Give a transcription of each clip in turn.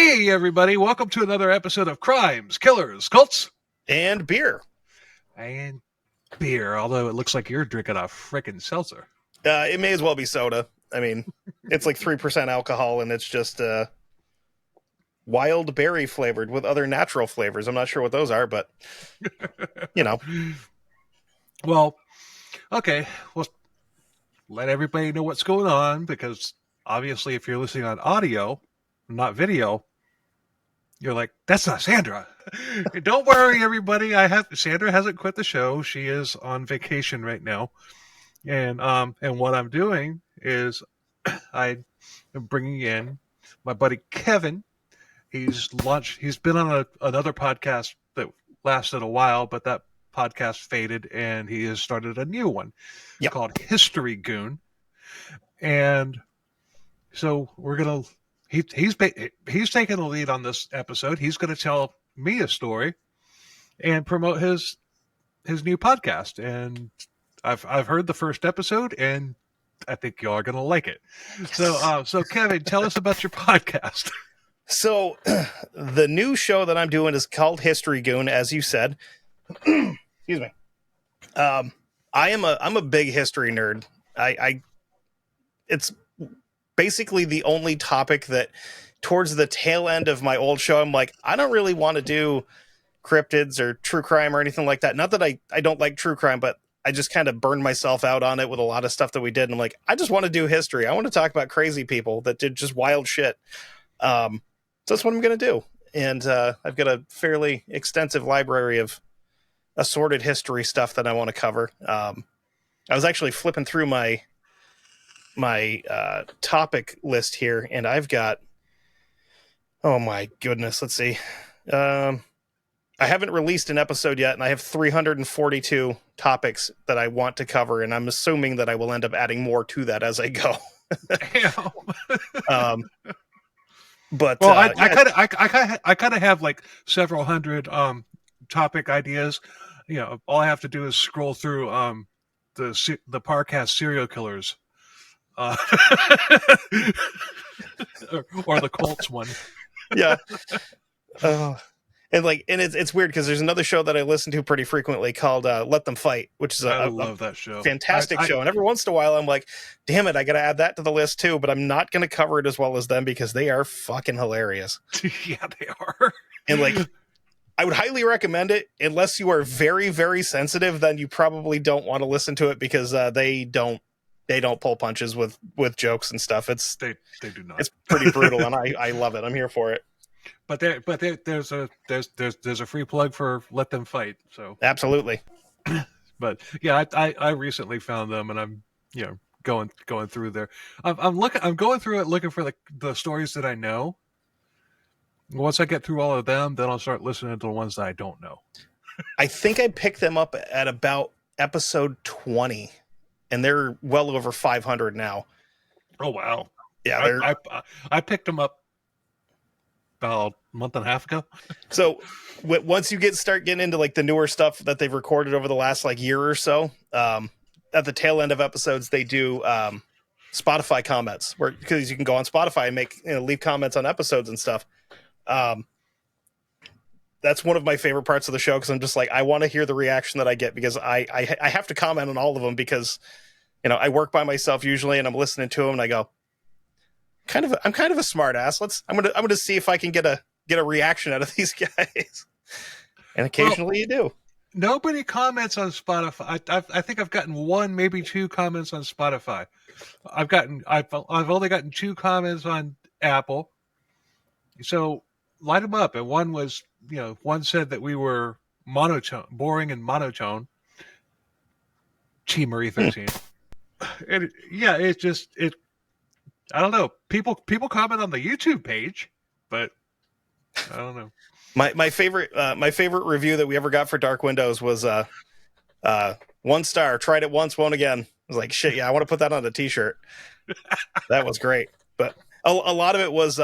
Hey, everybody. Welcome to another episode of Crimes, Killers, Cults, and beer. and beer, although it looks like you're drinking a frickin' seltzer. It may as well be soda. I mean, it's like 3% alcohol, and it's just wild berry flavored with other natural flavors. I'm not sure what those are, but, you know. Well, okay. Well, let everybody know what's going on, because obviously if you're listening on audio, not video, you're like, that's not Sandra. Don't worry, everybody. Sandra hasn't quit the show. She is on vacation right now. And what I'm doing is I am bringing in my buddy Kevin. He's been on another podcast that lasted a while, but that podcast faded, and he has started a new one called History Goon. And so we're gonna he's taking the lead on this episode. He's going to tell me a story and promote his new podcast. And I've heard the first episode, and I think y'all are going to like it. Yes. So Kevin, tell us about your podcast. So the new show that I'm doing is called History Goon, as you said. Excuse me. I'm a big history nerd. It's basically the only topic that towards the tail end of my old show, I'm like, I don't really want to do cryptids or true crime or anything like that. Not that I don't like true crime, but I just kind of burned myself out on it with a lot of stuff that we did. And I'm like, I just want to do history. I want to talk about crazy people that did just wild shit. So that's what I'm going to do. And I've got a fairly extensive library of assorted history stuff that I want to cover. I was actually flipping through my topic list here, and I've got, oh my goodness, let's see. I haven't released an episode yet, and I have 342 topics that I want to cover, and I'm assuming that I will end up adding more to that as I go. But well, I kind of have like several hundred topic ideas. You know, all I have to do is scroll through the Parcast serial killers, or the Colts one. Yeah. And it's weird because there's another show that I listen to pretty frequently called Let Them Fight, which is I love that show. Fantastic show. And every once in a while I'm like, damn it, I got to add that to the list too, but I'm not going to cover it as well as them because they are fucking hilarious. Yeah, they are. And like, I would highly recommend it unless you are very, very sensitive, then you probably don't want to listen to it because they don't pull punches with jokes and stuff. They do not. It's pretty brutal and I love it. I'm here for it. But there's a free plug for Let Them Fight. So absolutely. But yeah, I recently found them, and I'm going through there. I'm going through it looking for the stories that I know. Once I get through all of them, then I'll start listening to the ones that I don't know. I think I picked them up at about episode 20, and they're well over 500 now. Oh wow! Yeah, I picked them up about a month and a half ago. So once you start getting into like the newer stuff that they've recorded over the last like year or so, at the tail end of episodes, they do Spotify comments because you can go on Spotify and leave comments on episodes and stuff. That's one of my favorite parts of the show because I'm just like, I want to hear the reaction that I get because I have to comment on all of them because, I work by myself usually and I'm listening to them and I go, I'm kind of a smart ass. I'm gonna see if I can get a reaction out of these guys. And occasionally you do. Nobody comments on Spotify. I think I've gotten one, maybe two comments on Spotify. I've only gotten 2 comments on Apple. So light them up. And one was, one said that we were monotone, boring and monotone. Chi Marie 13. And yeah, it's just I don't know. People comment on the YouTube page, but I don't know. My favorite review that we ever got for Dark Windows was 1 star. Tried it once, won't again. I was like, shit, yeah, I want to put that on a t-shirt. That was great. But a lot of it was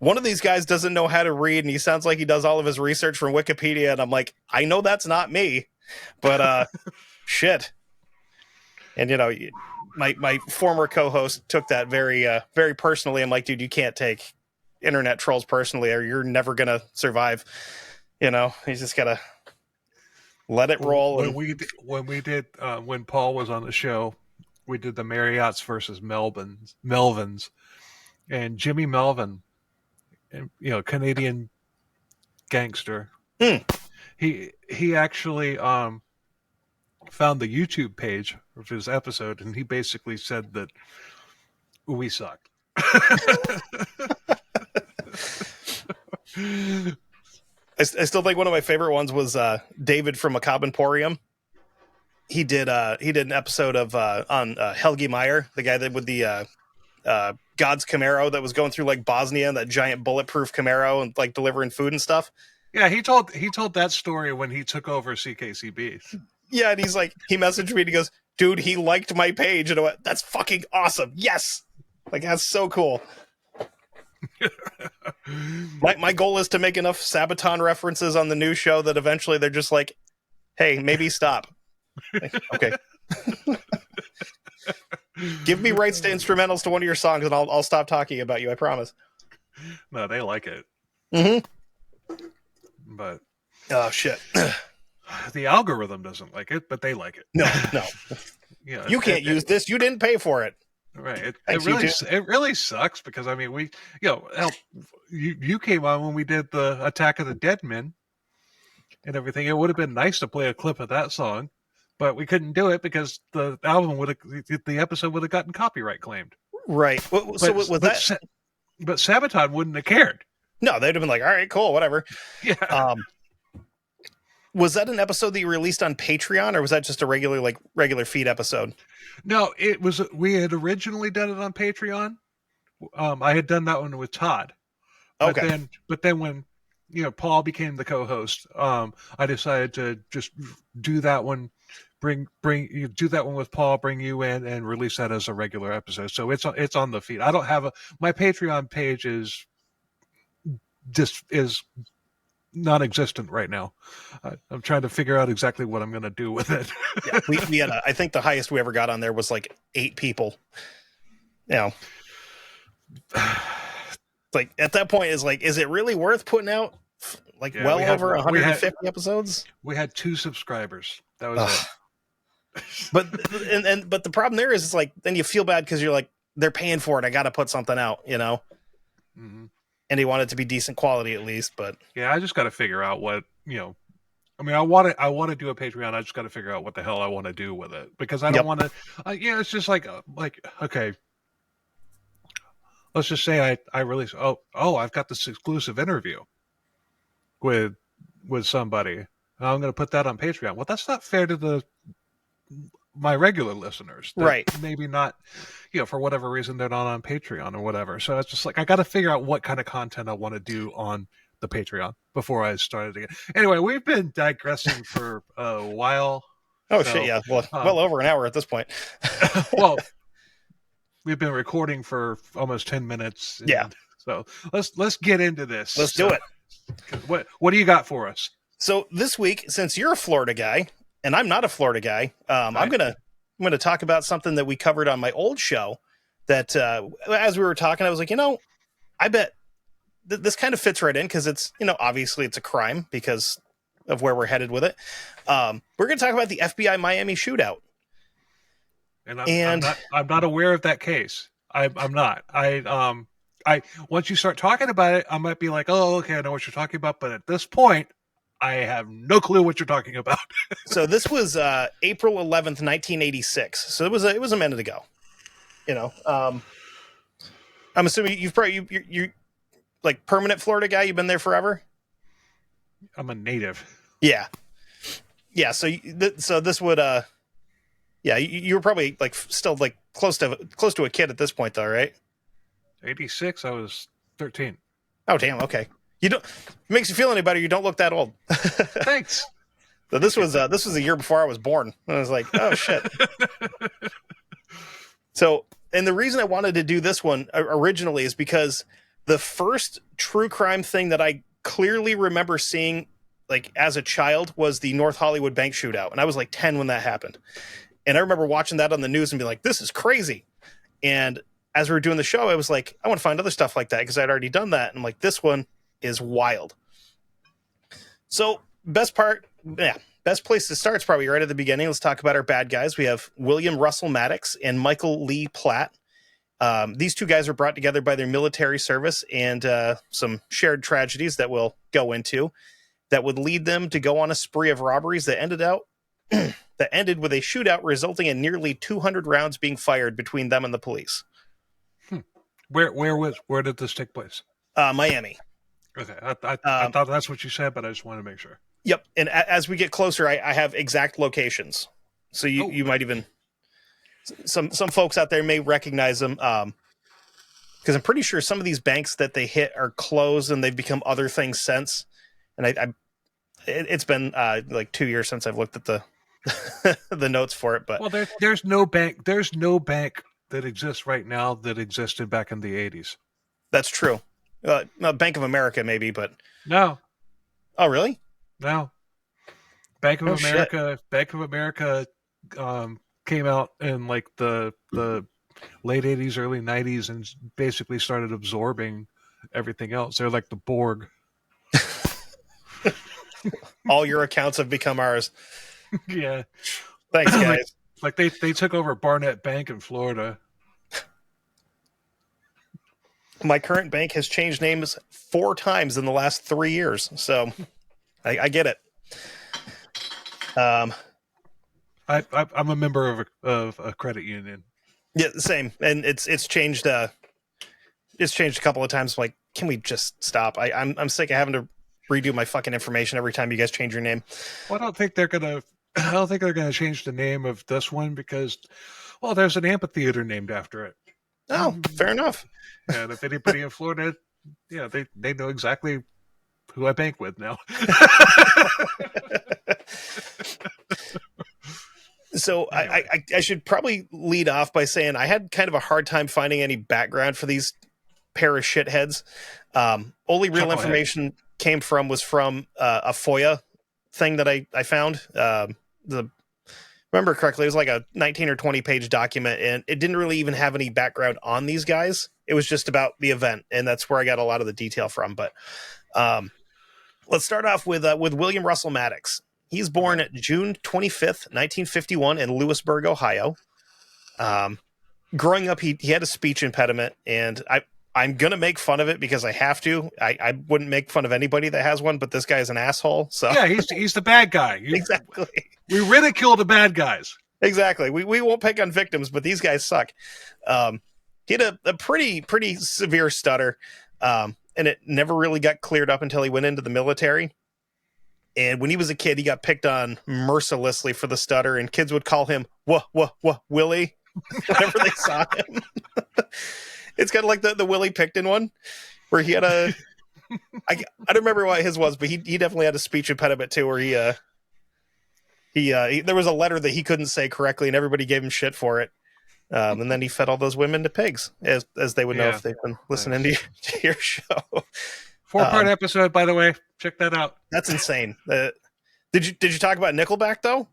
one of these guys doesn't know how to read, and he sounds like he does all of his research from Wikipedia. And I'm like, I know that's not me, but shit. And my former co-host took that very very personally. I'm like, dude, you can't take internet trolls personally, or you're never gonna survive. You just gotta let it roll. When And we did when Paul was on the show, we did the Marriotts versus Melvins, and Jimmy Melvin, Canadian gangster. Hmm. He actually found the YouTube page of his episode, and he basically said that we sucked. I still think one of my favorite ones was David from Macabre Emporium. He did an episode of on Helgi Meyer, the guy that with the God's Camaro that was going through like Bosnia, that giant bulletproof Camaro, and like delivering food and stuff. Yeah, he told that story when he took over CKCB. Yeah, and he's like, he messaged me and he goes, "Dude, he liked my page," and I went, "That's fucking awesome! Yes, like that's so cool." My goal is to make enough Sabaton references on the new show that eventually they're just like, "Hey, maybe stop." Like, okay. Give me rights to instrumentals to one of your songs, and I'll stop talking about you. I promise. No, they like it. Mm-hmm. But oh shit, the algorithm doesn't like it, but they like it. No. Yeah, you can't use this. You didn't pay for it. Right. Thanks, It really sucks because I mean you came on when we did the Attack of the Dead Men and everything. It would have been nice to play a clip of that song, but we couldn't do it because the episode would have gotten copyright claimed. Right. So was that? But Sabaton wouldn't have cared. No, they'd have been like, "All right, cool, whatever." Yeah. Was that an episode that you released on Patreon, or was that just a regular feed episode? No, it was. We had originally done it on Patreon. I had done that one with Todd. Okay. But then when Paul became the co-host, I decided to just do that one. Do that one with Paul. Bring you in and release that as a regular episode. So it's on the feed. I don't have my Patreon page is non-existent right now. I'm trying to figure out exactly what I'm going to do with it. Yeah, we had I think the highest we ever got on there was like 8 people. Like at that point is like, is it really worth putting out like over 150 episodes? We had 2 subscribers. That was it. But but the problem there is it's like then you feel bad because you're like, they're paying for it. I got to put something out, Mm-hmm. And they want it to be decent quality at least. But yeah, I just got to figure out what I mean, I want to do a Patreon. I just got to figure out what the hell I want to do with it because I don't want to. It's just like okay. Let's just say I release. I've got this exclusive interview with somebody. And I'm going to put that on Patreon. Well, that's not fair to my regular listeners, right? Maybe not, for whatever reason they're not on Patreon or whatever. So it's just like I got to figure out what kind of content I want to do on the Patreon before I started again. Anyway, we've been digressing for a while. Shit, yeah, well over an hour at this point. Well, we've been recording for almost 10 minutes. Yeah. So let's get into this. Let's do it. What do you got for us? So this week, since you're a Florida guy and I'm not a Florida guy, right. I'm gonna talk about something that we covered on my old show. That as we were talking, I was like, I bet this kind of fits right in because it's obviously it's a crime because of where we're headed with it. We're gonna talk about the FBI Miami shootout. And I'm not aware of that case. I'm not. I once you start talking about it, I might be like, oh, okay, I know what you're talking about. But at this point, I have no clue what you're talking about. So this was April 11th, 1986. So it was a minute ago. I'm assuming you're like permanent Florida guy. You've been there forever. I'm a native. Yeah. So this would you were probably like still like close to a kid at this point though, right? 86. I was 13. Oh damn. Okay. You don't. If it makes you feel any better, you don't look that old. Thanks. So this was a year before I was born. And I was like, oh shit. So, and the reason I wanted to do this one originally is because the first true crime thing that I clearly remember seeing, like as a child, was the North Hollywood bank shootout, and I was like 10 when that happened. And I remember watching that on the news and be like, "This is crazy." And as we were doing the show, I was like, I want to find other stuff like that because I'd already done that. And I'm like, this one is wild. So best place to start is probably right at the beginning. Let's talk about our bad guys. We have William Russell Matix and Michael Lee Platt. These two guys were brought together by their military service and some shared tragedies that we'll go into that would lead them to go on a spree of robberies that ended with a shootout resulting in nearly 200 rounds being fired between them and the police. Where did this take place? Miami. Okay, I thought that's what you said, but I just want to make sure. Yep, and as we get closer, I have exact locations, so you might even some folks out there may recognize them, because I'm pretty sure some of these banks that they hit are closed and they've become other things since. And it's been like 2 years since I've looked at the the notes for it. But well, there's no bank that exists right now that existed back in the 80s. That's true. Bank of America, maybe, but no. Oh, really? No. Bank of America. Shit. Bank of America came out in like the late 80s, early 90s, and basically started absorbing everything else. They're like the Borg. All your accounts have become ours. Yeah. Thanks, guys. like they took over Barnett Bank in Florida. My current bank has changed names 4 times in the last 3 years, so I get it. I'm a member of a credit union. Yeah, same, and it's changed. It's changed a couple of times. Like, can we just stop? I'm sick of having to redo my fucking information every time you guys change your name. Well, I don't think they're gonna change the name of this one because, well, there's an amphitheater named after it. Oh, fair enough. And if anybody in Florida, yeah, they know exactly who I bank with now. So anyway. I should probably lead off by saying I had kind of a hard time finding any background for these pair of shitheads. Only real information was from a FOIA thing that I found. Remember correctly, it was like a 19 or 20 page document, and it didn't really even have any background on these guys. It was just about the event, and that's where I got a lot of the detail from. But let's start off with William Russell Matix. He's born June 25th, 1951 in Lewisburg, Ohio. Growing up, he had a speech impediment, and I'm going to make fun of it because I have to. I wouldn't make fun of anybody that has one, but this guy's an asshole. So yeah, he's the bad guy. Exactly. We ridicule the bad guys. Exactly. We won't pick on victims, but these guys suck. He had a pretty severe stutter, and it never really got cleared up until he went into the military. And when he was a kid, he got picked on mercilessly for the stutter, and kids would call him Willie whenever they saw him. It's kind of like the Willie Picton one, where he had I don't remember what his was, but he definitely had a speech impediment too, where he there was a letter that he couldn't say correctly, and everybody gave him shit for it. And then he fed all those women to pigs, as they would know if they've been listening to your show. 4-part episode, by the way. Check that out. That's insane. Did you talk about Nickelback though?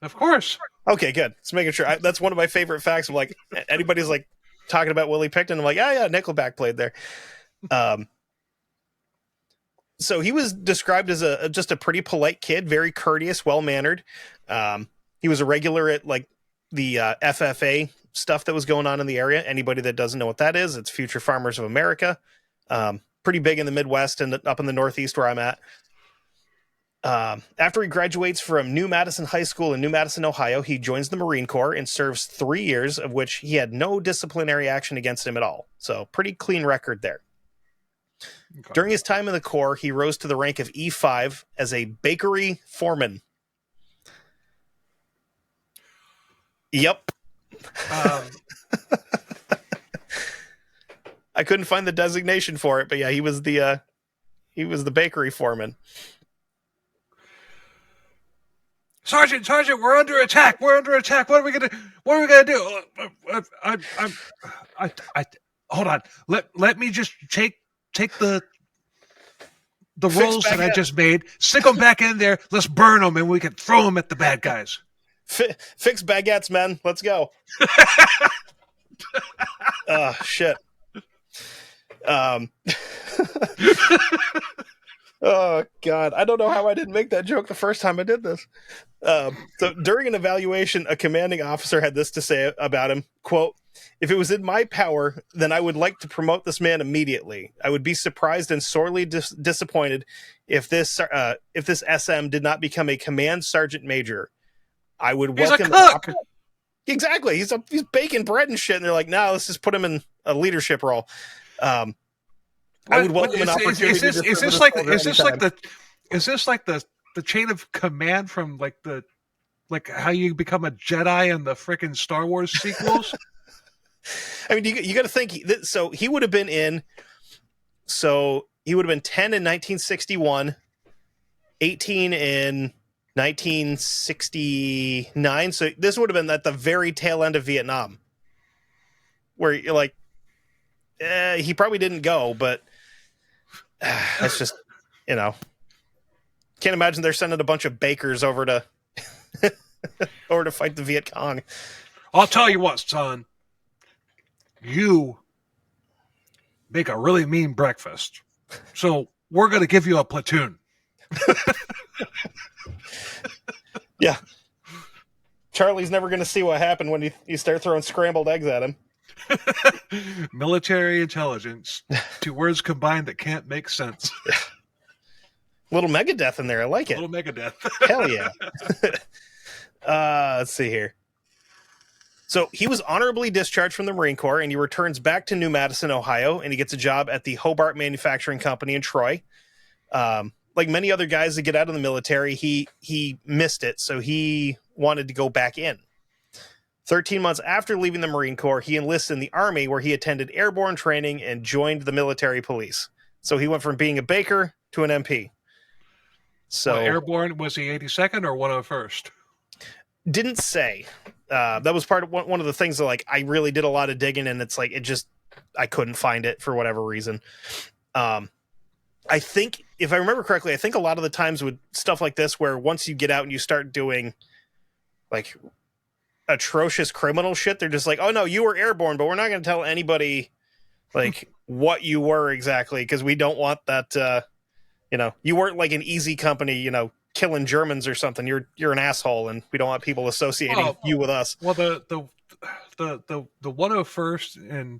Of course. Okay, good. Just making sure. That's one of my favorite facts. I'm like, anybody's like talking about Willie Picton, I'm like, yeah, Nickelback played there. So he was described as just a pretty polite kid, very courteous, well-mannered. He was a regular at like the FFA stuff that was going on in the area. Anybody that doesn't know what that is, it's Future Farmers of America. Pretty big in the Midwest and up in the Northeast where I'm at. After he graduates from New Madison High School in New Madison, Ohio, he joins the Marine Corps and serves 3 years, of which he had no disciplinary action against him at all. So pretty clean record there. Okay. During his time in the Corps, he rose to the rank of E5 as a bakery foreman. Yep. I couldn't find the designation for it, but yeah, he was the bakery foreman. Sergeant, we're under attack. What are we gonna do? Hold on. Let me just take the rolls that I just made, stick them back in there. Let's burn them, and we can throw them at the bad guys. Fix baguettes, man. Let's go. Shit. Um, oh God, I don't know how I didn't make that joke the first time I did this. So during an evaluation, a commanding officer had this to say about him, quote, "If it was in my power, then I would like to promote this man immediately. I would be surprised and sorely disappointed if this SM did not become a command sergeant major. I would He's a welcome cook. exactly. He's baking bread and shit, and they're like, no, let's just put him in a leadership role. I would What welcome an opportunity to is serve with this a like soldier anytime." is this like the chain of command from like how you become a Jedi in the freaking Star Wars sequels? I mean, you got to think. So he would have been in. So he would have been 10 in 1961, 18 in 1969. So this would have been at the very tail end of Vietnam, where you're like, he probably didn't go, but that's just, you know, can't imagine they're sending a bunch of bakers over to over to fight the Viet Cong. I'll tell you what, son. You make a really mean breakfast, so we're going to give you a platoon. Yeah, Charlie's never going to see what happened when you start throwing scrambled eggs at him. Military intelligence. Two words combined that can't make sense. Little Megadeth in there. I like A it. little Megadeth. Hell yeah. Let's see here. So he was honorably discharged from the Marine Corps, and he returns back to New Madison, Ohio, and he gets a job at the Hobart Manufacturing Company in Troy. Like many other guys that get out of the military, he missed it, so he wanted to go back in. 13 months after leaving the Marine Corps, he enlisted in the Army, where he attended airborne training and joined the military police. So he went from being a baker to an MP. So airborne, was he 82nd or 101st? Didn't say. That was part of one of the things that, like, I really did a lot of digging, and it's like I couldn't find it for whatever reason. I think, if I remember correctly, I think a lot of the times with stuff like this, where once you get out and you start doing like atrocious criminal shit, they're just like, oh no, you were airborne, but we're not going to tell anybody like what you were exactly, because we don't want that. You weren't like an easy company, killing Germans or something. You're an asshole, and we don't want people associating you with us. Well, the 101st and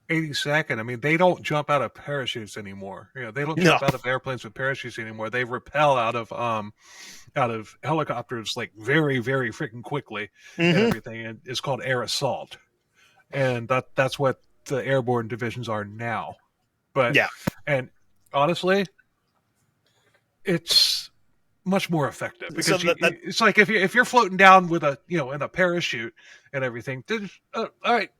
82nd, I mean, they don't jump out of parachutes anymore. They don't jump out of airplanes with parachutes anymore. They rappel out of helicopters like very, very freaking quickly and everything. And it's called air assault, and that's what the airborne divisions are now. But yeah, and honestly, it's much more effective, because so it's like if you're floating down with in a parachute and everything, all right.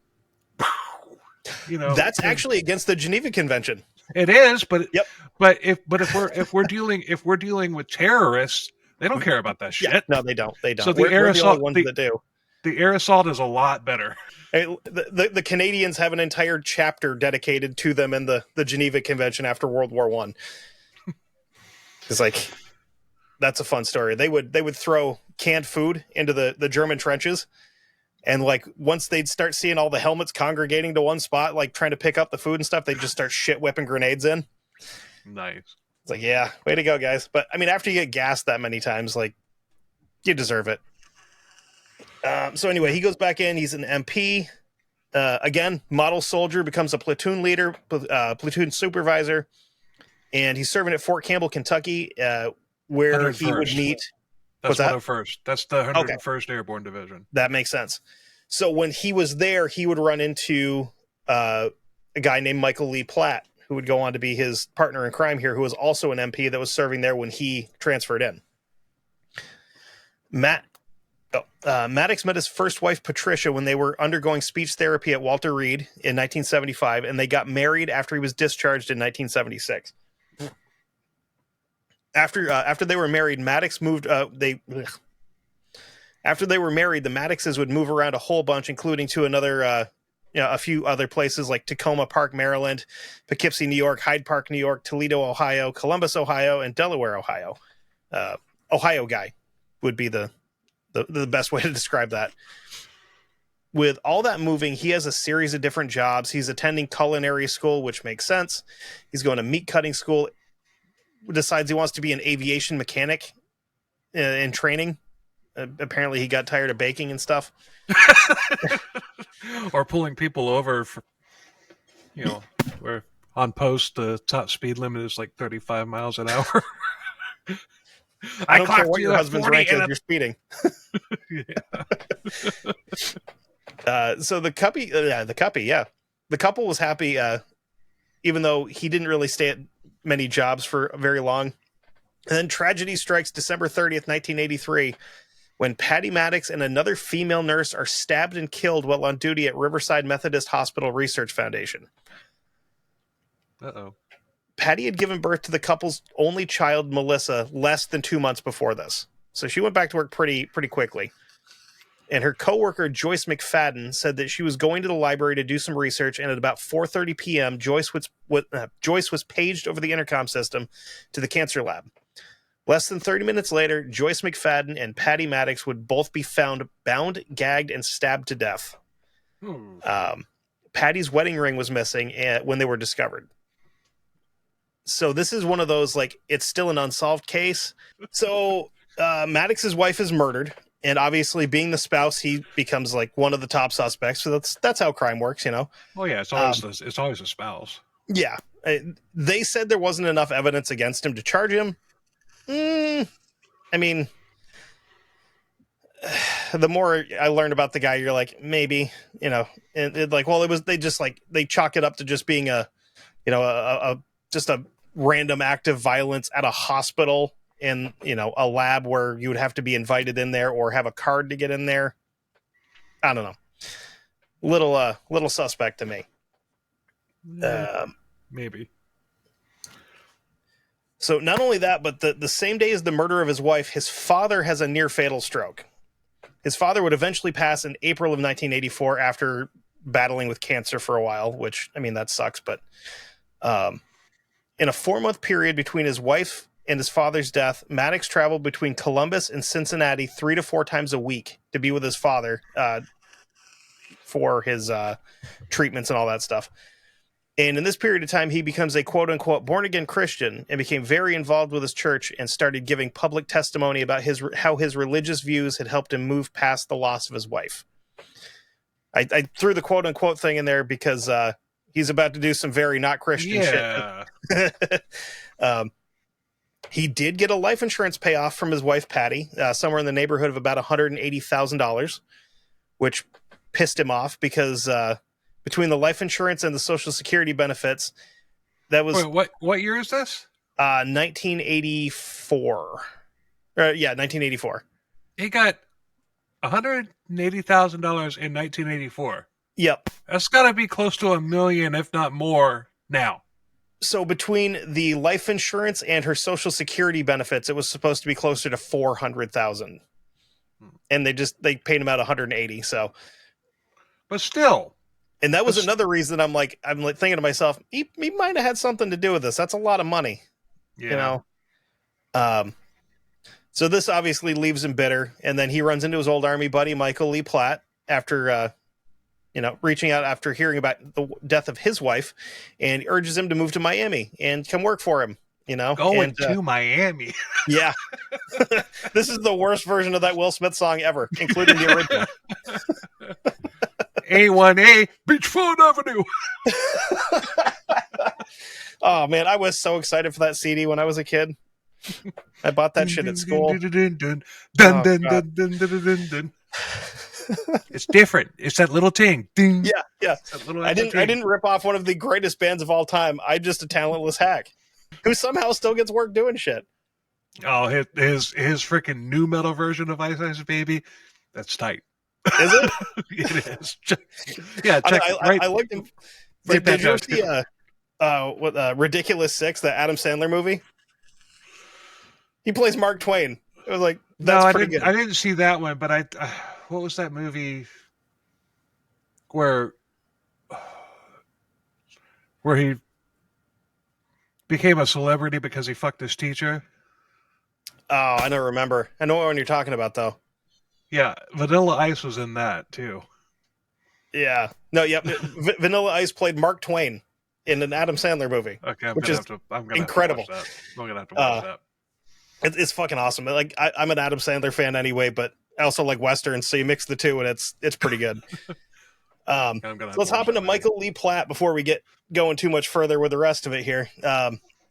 That's actually against the Geneva Convention. It is, but yep. But if we're dealing with terrorists, they don't care about that shit. Yeah, no, they don't. They don't. So the air assault, the only ones that do. The air assault is a lot better. The Canadians have an entire chapter dedicated to them in the Geneva Convention after World War I. It's like, that's a fun story. They would throw canned food into the German trenches. And like, once they'd start seeing all the helmets congregating to one spot, like trying to pick up the food and stuff, they'd just start shit whipping grenades in. Nice. It's like, yeah, way to go, guys. But I mean, after you get gassed that many times, like, you deserve it. So anyway, he goes back in. He's an MP. Again, model soldier, becomes a platoon leader, platoon supervisor. And he's serving at Fort Campbell, Kentucky, where he would meet. That's 101st. That's the 101st Airborne Division. That makes sense. So when he was there, he would run into a guy named Michael Lee Platt, who would go on to be his partner in crime here, who was also an MP that was serving there when he transferred in. Matix met his first wife, Patricia, when they were undergoing speech therapy at Walter Reed in 1975, and they got married after he was discharged in 1976. After they were married, Matix moved. After they were married, the Matixes would move around a whole bunch, including to a few other places like Tacoma Park, Maryland, Poughkeepsie, New York, Hyde Park, New York, Toledo, Ohio, Columbus, Ohio, and Delaware, Ohio. Ohio guy would be the best way to describe that. with all that moving, he has a series of different jobs. He's attending culinary school, which makes sense. He's going to meat cutting school, decides he wants to be an aviation mechanic in training. Apparently he got tired of baking and stuff. Or pulling people over for, where on post the top speed limit is like 35 miles an hour. I I don't care clocked what you your at husband's 40 rank is, and you're speeding. yeah. So the cuppy, yeah. The couple was happy, even though he didn't really stay at many jobs for very long. And then tragedy strikes December 30th, 1983, when Patty Matix and another female nurse are stabbed and killed while on duty at Riverside Methodist Hospital Research Foundation. Uh-oh. Patty had given birth to the couple's only child, Melissa, less than 2 months before this. So she went back to work pretty quickly. And her coworker, Joyce McFadden, said that she was going to the library to do some research, and at about 4:30 p.m., Joyce was paged over the intercom system to the cancer lab. Less than 30 minutes later, Joyce McFadden and Patty Matix would both be found bound, gagged, and stabbed to death. Patty's wedding ring was missing when they were discovered. So this is one of those, like, it's still an unsolved case. So Matix's wife is murdered, and obviously being the spouse, he becomes like one of the top suspects. So that's how crime works, you know? Oh yeah, it's always a spouse. Yeah. They said there wasn't enough evidence against him to charge him. I mean, the more I learned about the guy, you're like, maybe, you know, and they chalk it up to just being just a random act of violence at a hospital in, a lab where you would have to be invited in there or have a card to get in there. I don't know. Little suspect to me. Maybe. So not only that, but the same day as the murder of his wife, his father has a near fatal stroke. His father would eventually pass in April of 1984 after battling with cancer for a while, which, I mean, that sucks. But in a 4-month period between his wife and his father's death, Matix traveled between Columbus and Cincinnati 3 to 4 times a week to be with his father for his treatments and all that stuff. And in this period of time, he becomes a quote-unquote born-again Christian and became very involved with his church and started giving public testimony about how his religious views had helped him move past the loss of his wife. I threw the quote-unquote thing in there because he's about to do some very not Christian shit. He did get a life insurance payoff from his wife, Patty, somewhere in the neighborhood of about $180,000, which pissed him off because... between the life insurance and the Social Security benefits, that was... Wait, what year is this? 1984. 1984. He got $180,000 in 1984. Yep. That's got to be close to $1 million, if not more, now. So between the life insurance and her Social Security benefits, it was supposed to be closer to $400,000, and they paid him out $180,000. So, but still. And that was another reason I'm thinking to myself, he might have had something to do with this. That's a lot of money, So this obviously leaves him bitter, and then he runs into his old army buddy Michael Lee Platt after, reaching out after hearing about the death of his wife, and urges him to move to Miami and come work for him. Going to Miami. Yeah, this is the worst version of that Will Smith song ever, including the original. A1A Beachfront Avenue. Oh man, I was so excited for that CD when I was a kid. I bought that shit at school. It's different. It's that little ting. Ding. Yeah. I didn't rip off one of the greatest bands of all time. I'm just a talentless hack who somehow still gets work doing shit. Oh, his freaking new metal version of Ice Ice Baby. That's tight. Is it? It is. Yeah, check I looked him. Did you ever see Ridiculous Six, the Adam Sandler movie? He plays Mark Twain. It was like, that's pretty good. I didn't see that one, but what was that movie where he became a celebrity because he fucked his teacher? Oh, I don't remember. I know what one you're talking about, though. Yeah, Vanilla Ice was in that, too. Yeah. No, yep. Vanilla Ice played Mark Twain in an Adam Sandler movie, Okay, which is I'm gonna have to watch incredible. that. I'm gonna have to watch Uh, that. it's fucking awesome. Like I'm an Adam Sandler fan anyway, but I also like westerns, so you mix the two, and it's pretty good. I'm gonna So have to let's watch hop that into then. Michael Lee Platt before we get going too much further with the rest of it here.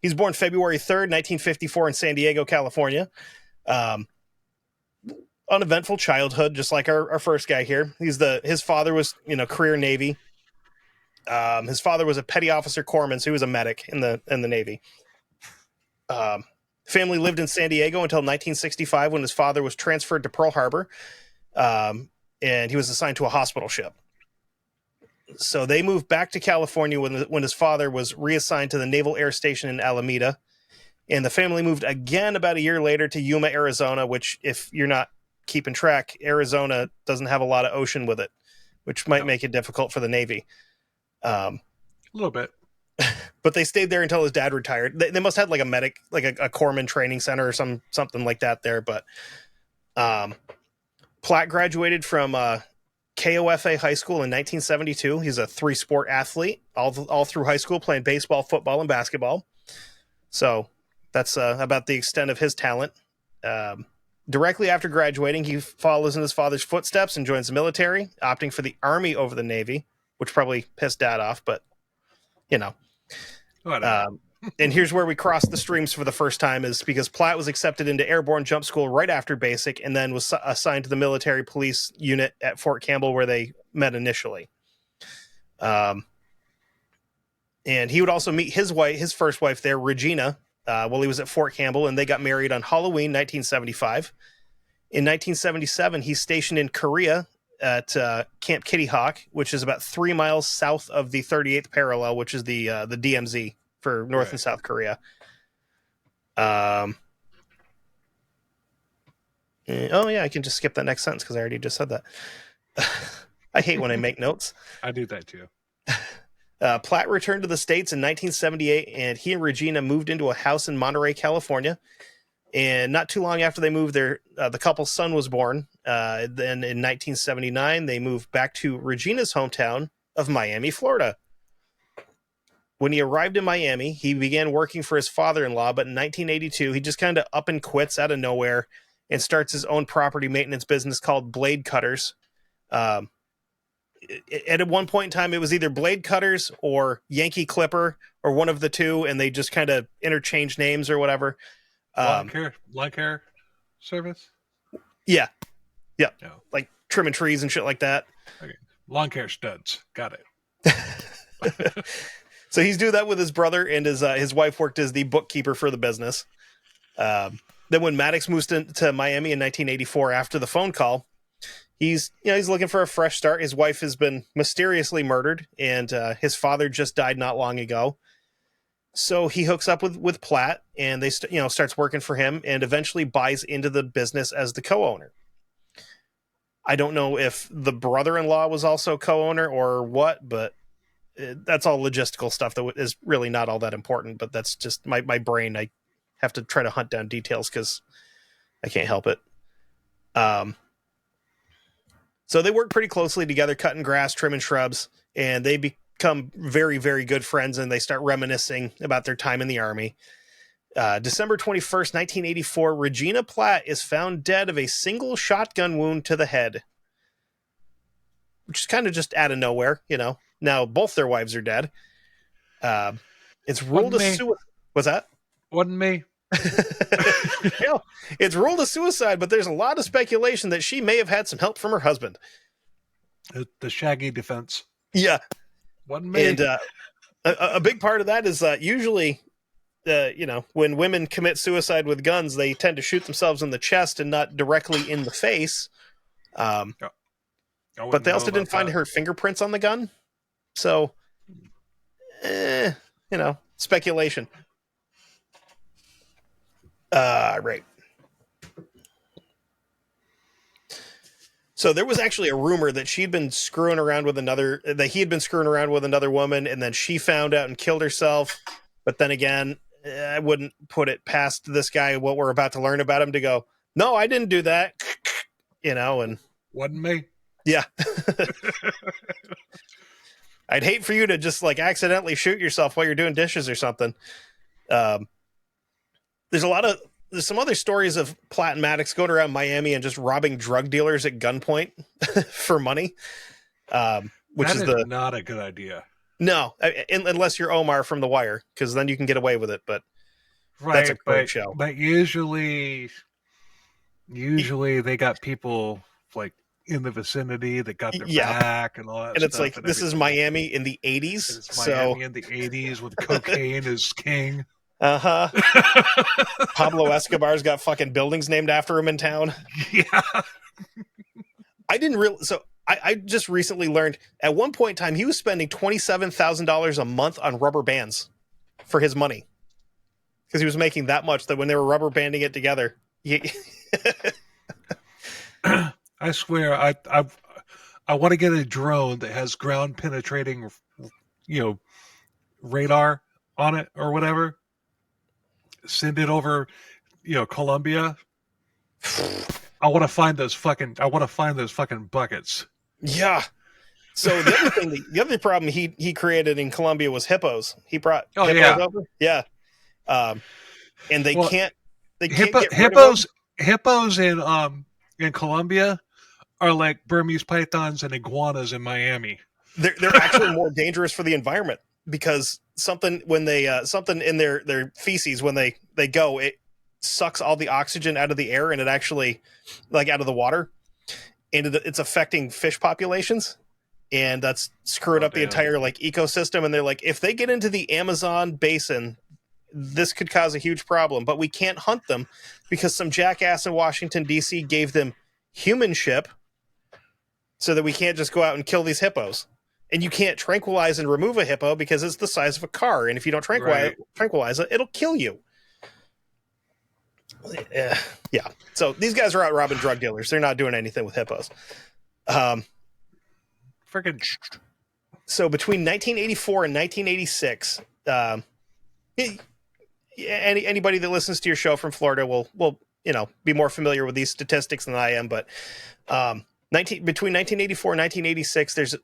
He's born February 3rd, 1954, in San Diego, California. Um, Uneventful childhood, just like our first guy here. His father was career Navy. His father was a petty officer corpsman, so he was a medic in the Navy. Um, Family lived in San Diego until 1965 when his father was transferred to Pearl Harbor, um, and he was assigned to a hospital ship. So they moved back to California when his father was reassigned to the Naval Air Station in Alameda, and the family moved again about a year later to Yuma, Arizona. Which, if you're not keeping track, Arizona doesn't have a lot of ocean with it, which might No, make it difficult for the Navy. Um, a little bit. but they stayed there until his dad retired. They must have like a medic, like a corpsman training center or something like that there. But um, Platt graduated from KOFA High School in 1972. He's a three-sport athlete all through high school, playing baseball, football, and basketball. So that's about the extent of his talent. Um, Directly after graduating, he follows in his father's footsteps and joins the military, opting for the Army over the Navy, which probably pissed Dad off, but you know. Whatever. Um, and here's where we crossed the streams for the first time, is because Platt was accepted into airborne jump school right after basic, and then was assigned to the military police unit at Fort Campbell, where they met initially. Um, and he would also meet his first wife there, Regina, while he was at Fort Campbell, and they got married on Halloween 1975. In 1977, he's stationed in Korea at Camp Kitty Hawk, which is about 3 miles south of the 38th parallel, which is the DMZ for North Right. and South Korea. Um, oh yeah, I can just skip that next sentence because I already just said that. I hate when I make notes. I do that too. Platt returned to the States in 1978, and he and Regina moved into a house in Monterey, California. And not too long after they moved there, the couple's son was born. Then in 1979, they moved back to Regina's hometown of Miami, Florida. When he arrived in Miami, he began working for his father-in-law, but in 1982, he just kind of up and quits out of nowhere and starts his own property maintenance business called Blade Cutters. Um, at one point in time, it was either Blade Cutters or Yankee Clipper or one of the two, and they just kind of interchanged names or whatever. Um, Lawn care service. yeah, yeah, No. like trimming trees and shit like that. Okay. Lawn care studs. Got it. So he's doing that with his brother, and his wife worked as the bookkeeper for the business. Then when Matix moves to Miami in 1984 after the phone call, he's looking for a fresh start. His wife has been mysteriously murdered, and his father just died not long ago. So he hooks up with Platt, and they starts working for him, and eventually buys into the business as the co-owner. I don't know if the brother-in-law was also co-owner or what, but that's all logistical stuff that is really not all that important. But that's just my brain. I have to try to hunt down details because I can't help it. Um, so they work pretty closely together, cutting grass, trimming shrubs, and they become very, very good friends, and they start reminiscing about their time in the Army. December 21st, 1984, Regina Platt is found dead of a single shotgun wound to the head, which is kind of just out of nowhere. Now both their wives are dead. Uh, it's ruled Wasn't a me. suicide. What's that? Wasn't me. Yeah, it's ruled a suicide, but there's a lot of speculation that she may have had some help from her husband. The Shaggy defense. Yeah, Wasn't and me. a big part of that is usually, when women commit suicide with guns, they tend to shoot themselves in the chest and not directly in the face. Um, Yeah, I but wouldn't they know also didn't about find that. her fingerprints on the gun, so speculation. Right. So there was actually a rumor that he had been screwing around with another woman, and then she found out and killed herself. But then again, I wouldn't put it past this guy, what we're about to learn about him, to go, no, I didn't do that, and Wasn't me. Yeah. I'd hate for you to just like accidentally shoot yourself while you're doing dishes or something. Um, there's a lot of there's some other stories of Platt and Matix going around Miami and just robbing drug dealers at gunpoint for money. Which That is is the not a good idea. no, unless you're Omar from The Wire, because then you can get away with it. But that's a Right, great show. but usually they got people like in the vicinity that got their Yeah, back and all that and it's like stuff and this is everything. Miami in the And '80s, it's so Miami in the '80s with cocaine as king. uh-huh. Pablo Escobar's got fucking buildings named after him in town. Yeah. I didn't really. So I just recently learned at one point in time he was spending $27,000 a month on rubber bands for his money because he was making that much that when they were rubber banding it together, I swear, I want to get a drone that has ground penetrating, radar on it or whatever. Send it over, Colombia. I want to find those fucking buckets. yeah. So the other problem he created in Colombia was hippos. He brought Oh hippos yeah. over, yeah, um, and Well, they can't get rid of them. hippos in Colombia are like Burmese pythons and iguanas in Miami. They're actually more dangerous for the environment because something when they something in their feces when they go it sucks all the oxygen out of the air and it actually like out of the water and it's affecting fish populations and that's screwed Oh up the damn. entire like ecosystem and they're like if they get into the Amazon basin this could cause a huge problem but we can't hunt them because some jackass in Washington DC gave them humanship so that we can't just go out and kill these hippos. And you can't tranquilize and remove a hippo because it's the size of a car. And if you don't Right. tranquilize it, it'll kill you. Yeah. So these guys are out robbing drug dealers. They're not doing anything with hippos. Um, Freaking so between 1984 and 1986, anybody that listens to your show from Florida will be more familiar with these statistics than I am. But between 1984 and 1986, there's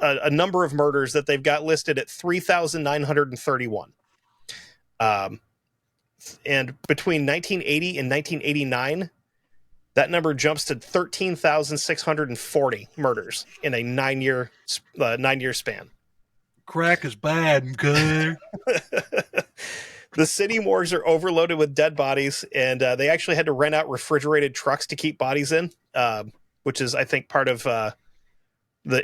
a number of murders that they've got listed at 3,931. And between 1980 and 1989, that number jumps to 13,640 murders in a 9-year span. crack is bad and good. The city morgues are overloaded with dead bodies, and they actually had to rent out refrigerated trucks to keep bodies in, which is, I think, part of the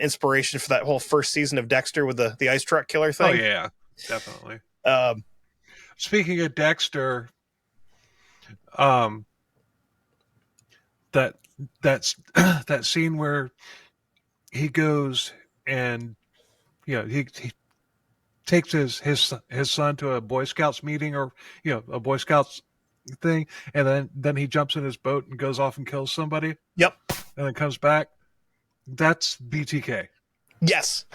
inspiration for that whole first season of Dexter with the ice truck killer Oh thing. yeah, definitely. Um, Speaking of Dexter, um, that that's that scene where he goes and he takes his son to a Boy Scouts meeting or a Boy Scouts thing, and then he jumps in his boat and goes off and kills somebody, yep. and then comes back. That's BTK. Yes.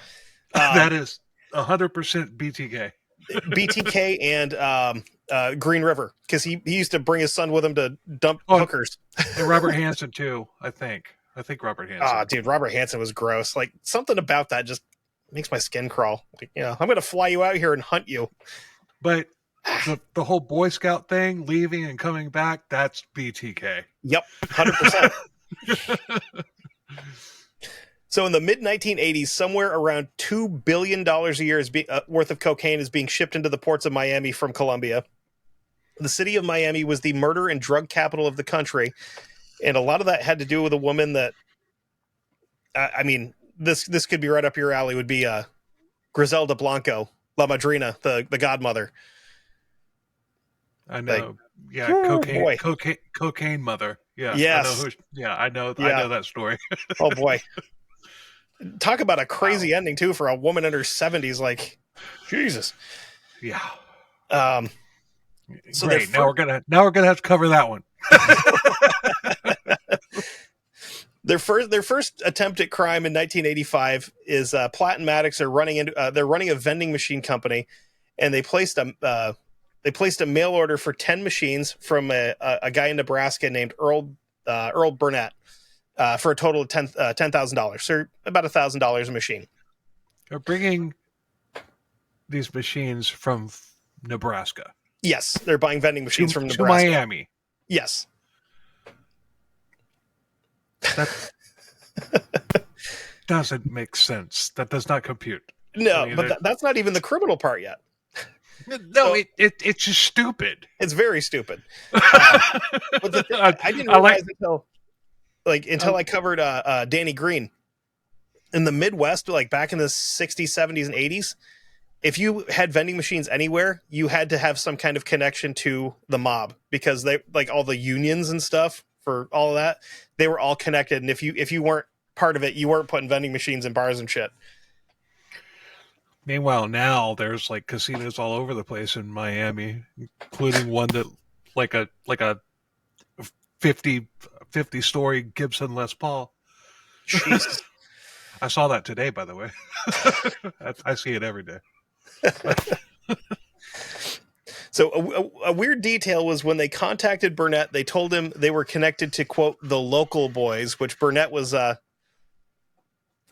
That is 100% BTK. BTK and Green River because he used to bring his son with him to dump Oh, hookers. and Robert Hansen too. I think Robert Hansen. Ah, dude, Robert Hansen was gross. Like something about that just makes my skin crawl. Like, I'm gonna fly you out here and hunt you. But the whole Boy Scout thing, leaving and coming back, that's BTK. Yep, 100%. So in the mid 1980s, somewhere around $2 billion a year is worth of cocaine is being shipped into the ports of Miami from Colombia. The city of Miami was the murder and drug capital of the country, and a lot of that had to do with a woman that, I mean, this could be right up your alley. Would be Griselda Blanco, La Madrina, the godmother. I Like, know. Yeah, boy. cocaine mother. Yeah, Yes. I know who. Yeah, I know that story. Oh boy. Talk about a crazy ending too for a woman in her 70s. Like, Jesus. Yeah. So great. Now we're gonna have to cover that one. Their first attempt at crime in 1985 is Platt and Matix are they're running a vending machine company, and they placed a mail order for 10 machines from a guy in Nebraska named Earl Burnett. for a total of $10,000. So about $1,000 a machine. They're bringing these machines from Nebraska Yes, they're buying vending machines from to Nebraska. Miami. Yes. That doesn't make sense. That does not compute. I No, mean, but that's not even the criminal part yet. no, So it's just stupid. it's very stupid. But the thing I didn't I like. realize until I covered Danny Green in the Midwest, like back in the 60s, 70s, and 80s. If you had vending machines anywhere, you had to have some kind of connection to the mob because they like all the unions and stuff for all of that. They were all connected, and if you weren't part of it, you weren't putting vending machines in bars and shit. Meanwhile, now there's like casinos all over the place in Miami, including one that like a 50 story Gibson Les Paul. Jesus. I saw that today, by the way. I see it every day. So a weird detail was when they contacted Burnett, they told him they were connected to, quote, the local boys, which Burnett was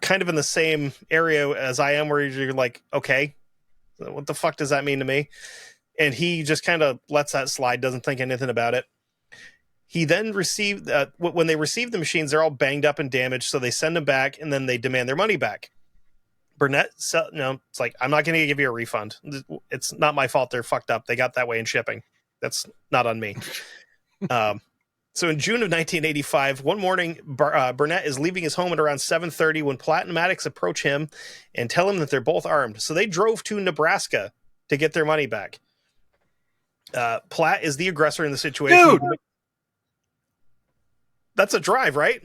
kind of in the same area as I am, where you're like, okay, what the fuck does that mean to me? And he just kind of lets that slide, doesn't think anything about it. He then received, when they receive the machines, they're all banged up and damaged, so they send them back, and then they demand their money back. Burnett, it's like, I'm not going to give you a refund. It's not my fault they're fucked up. They got that way in shipping. That's not on me. So in June of 1985, one morning, Burnett is leaving his home at around 7:30 when Platt and Matix approach him and tell him that they're both armed. So they drove to Nebraska to get their money back. Platt is the aggressor in the situation. Dude! That's a drive, right?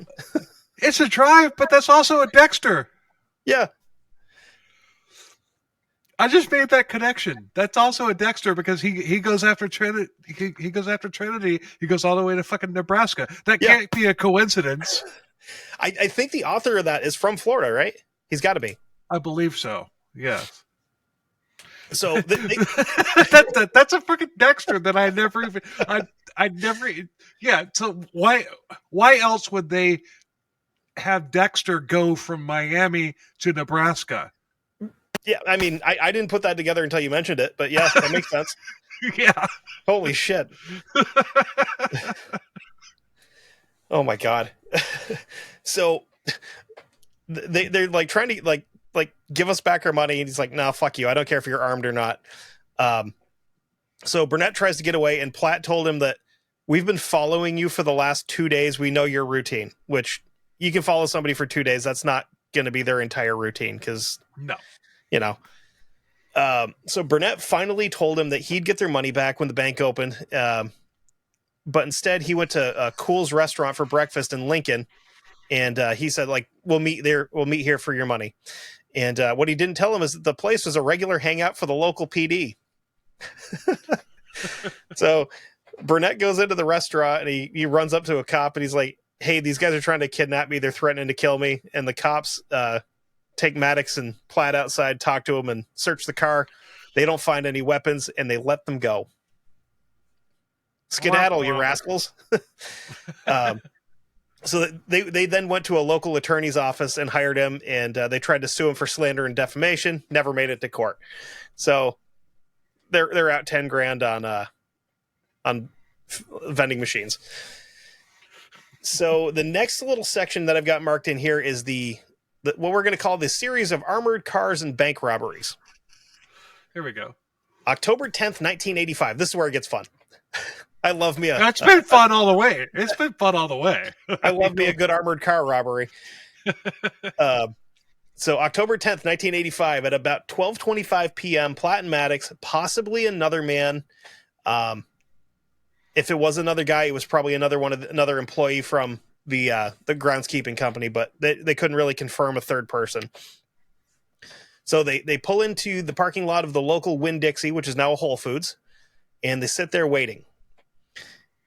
It's a drive, but that's also a Dexter. Yeah. I just made that connection. That's also a Dexter because he goes after Trinity. He goes after Trinity. He goes all the way to fucking Nebraska. That can't be a coincidence. I think the author of that is from Florida, right? He's got to be. I believe so. Yes. So that's a freaking Dexter that I never even. I never. Yeah. So why else would they have Dexter go from Miami to Nebraska? Yeah, I mean, I didn't put that together until you mentioned it, but yeah, that makes sense. Yeah. Holy shit. Oh my god. So they're like trying to like give us back our money, and he's like, "No, fuck you. I don't care if you're armed or not." So Burnett tries to get away, and Platt told him that we've been following you for the last 2 days. We know your routine, which you can follow somebody for 2 days. That's not going to be their entire routine because no. You know, so Burnett finally told him that he'd get their money back when the bank opened. But instead, he went to Cool's restaurant for breakfast in Lincoln. And he said, like, we'll meet there. We'll meet here for your money. And what he didn't tell him is that the place was a regular hangout for the local PD. So Burnett goes into the restaurant and he runs up to a cop and he's like, hey, these guys are trying to kidnap me. They're threatening to kill me. And the cops take Matix and Platt outside, talk to them, and search the car. They don't find any weapons, and they let them go. Skedaddle, you rascals. So they then went to a local attorney's office and hired him, and they tried to sue him for slander and defamation. Never made it to court. So they're out $10,000 on vending machines. So the next little section that I've got marked in here is what we're going to call the series of armored cars and bank robberies. Here we go. October 10th, 1985. This is where it gets fun. I love me It's been fun all the way. It's been fun all the way. I love me a good armored car robbery. So October 10th, 1985, at about 12:25 p.m., Platt and Matix, possibly another man. If it was another guy, it was probably another employee from the groundskeeping company, but they couldn't really confirm a third person. So they pull into the parking lot of the local Winn-Dixie, which is now a Whole Foods, and they sit there waiting.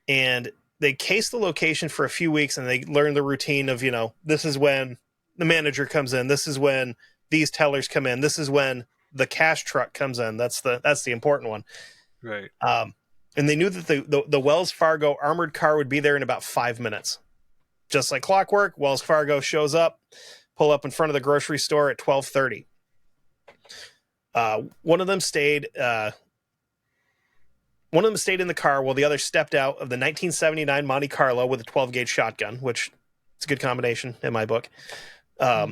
And they case the location for a few weeks, and they learn the routine of, this is when the manager comes in, this is when these tellers come in, this is when the cash truck comes in. That's the important one. Right. And they knew that the Wells Fargo armored car would be there in about 5 minutes. just like clockwork, Wells Fargo shows up, pull up in front of the grocery store at 12:30. One of them stayed in the car while the other stepped out of the 1979 Monte Carlo with a 12-gauge shotgun, which is a good combination in my book. Yeah.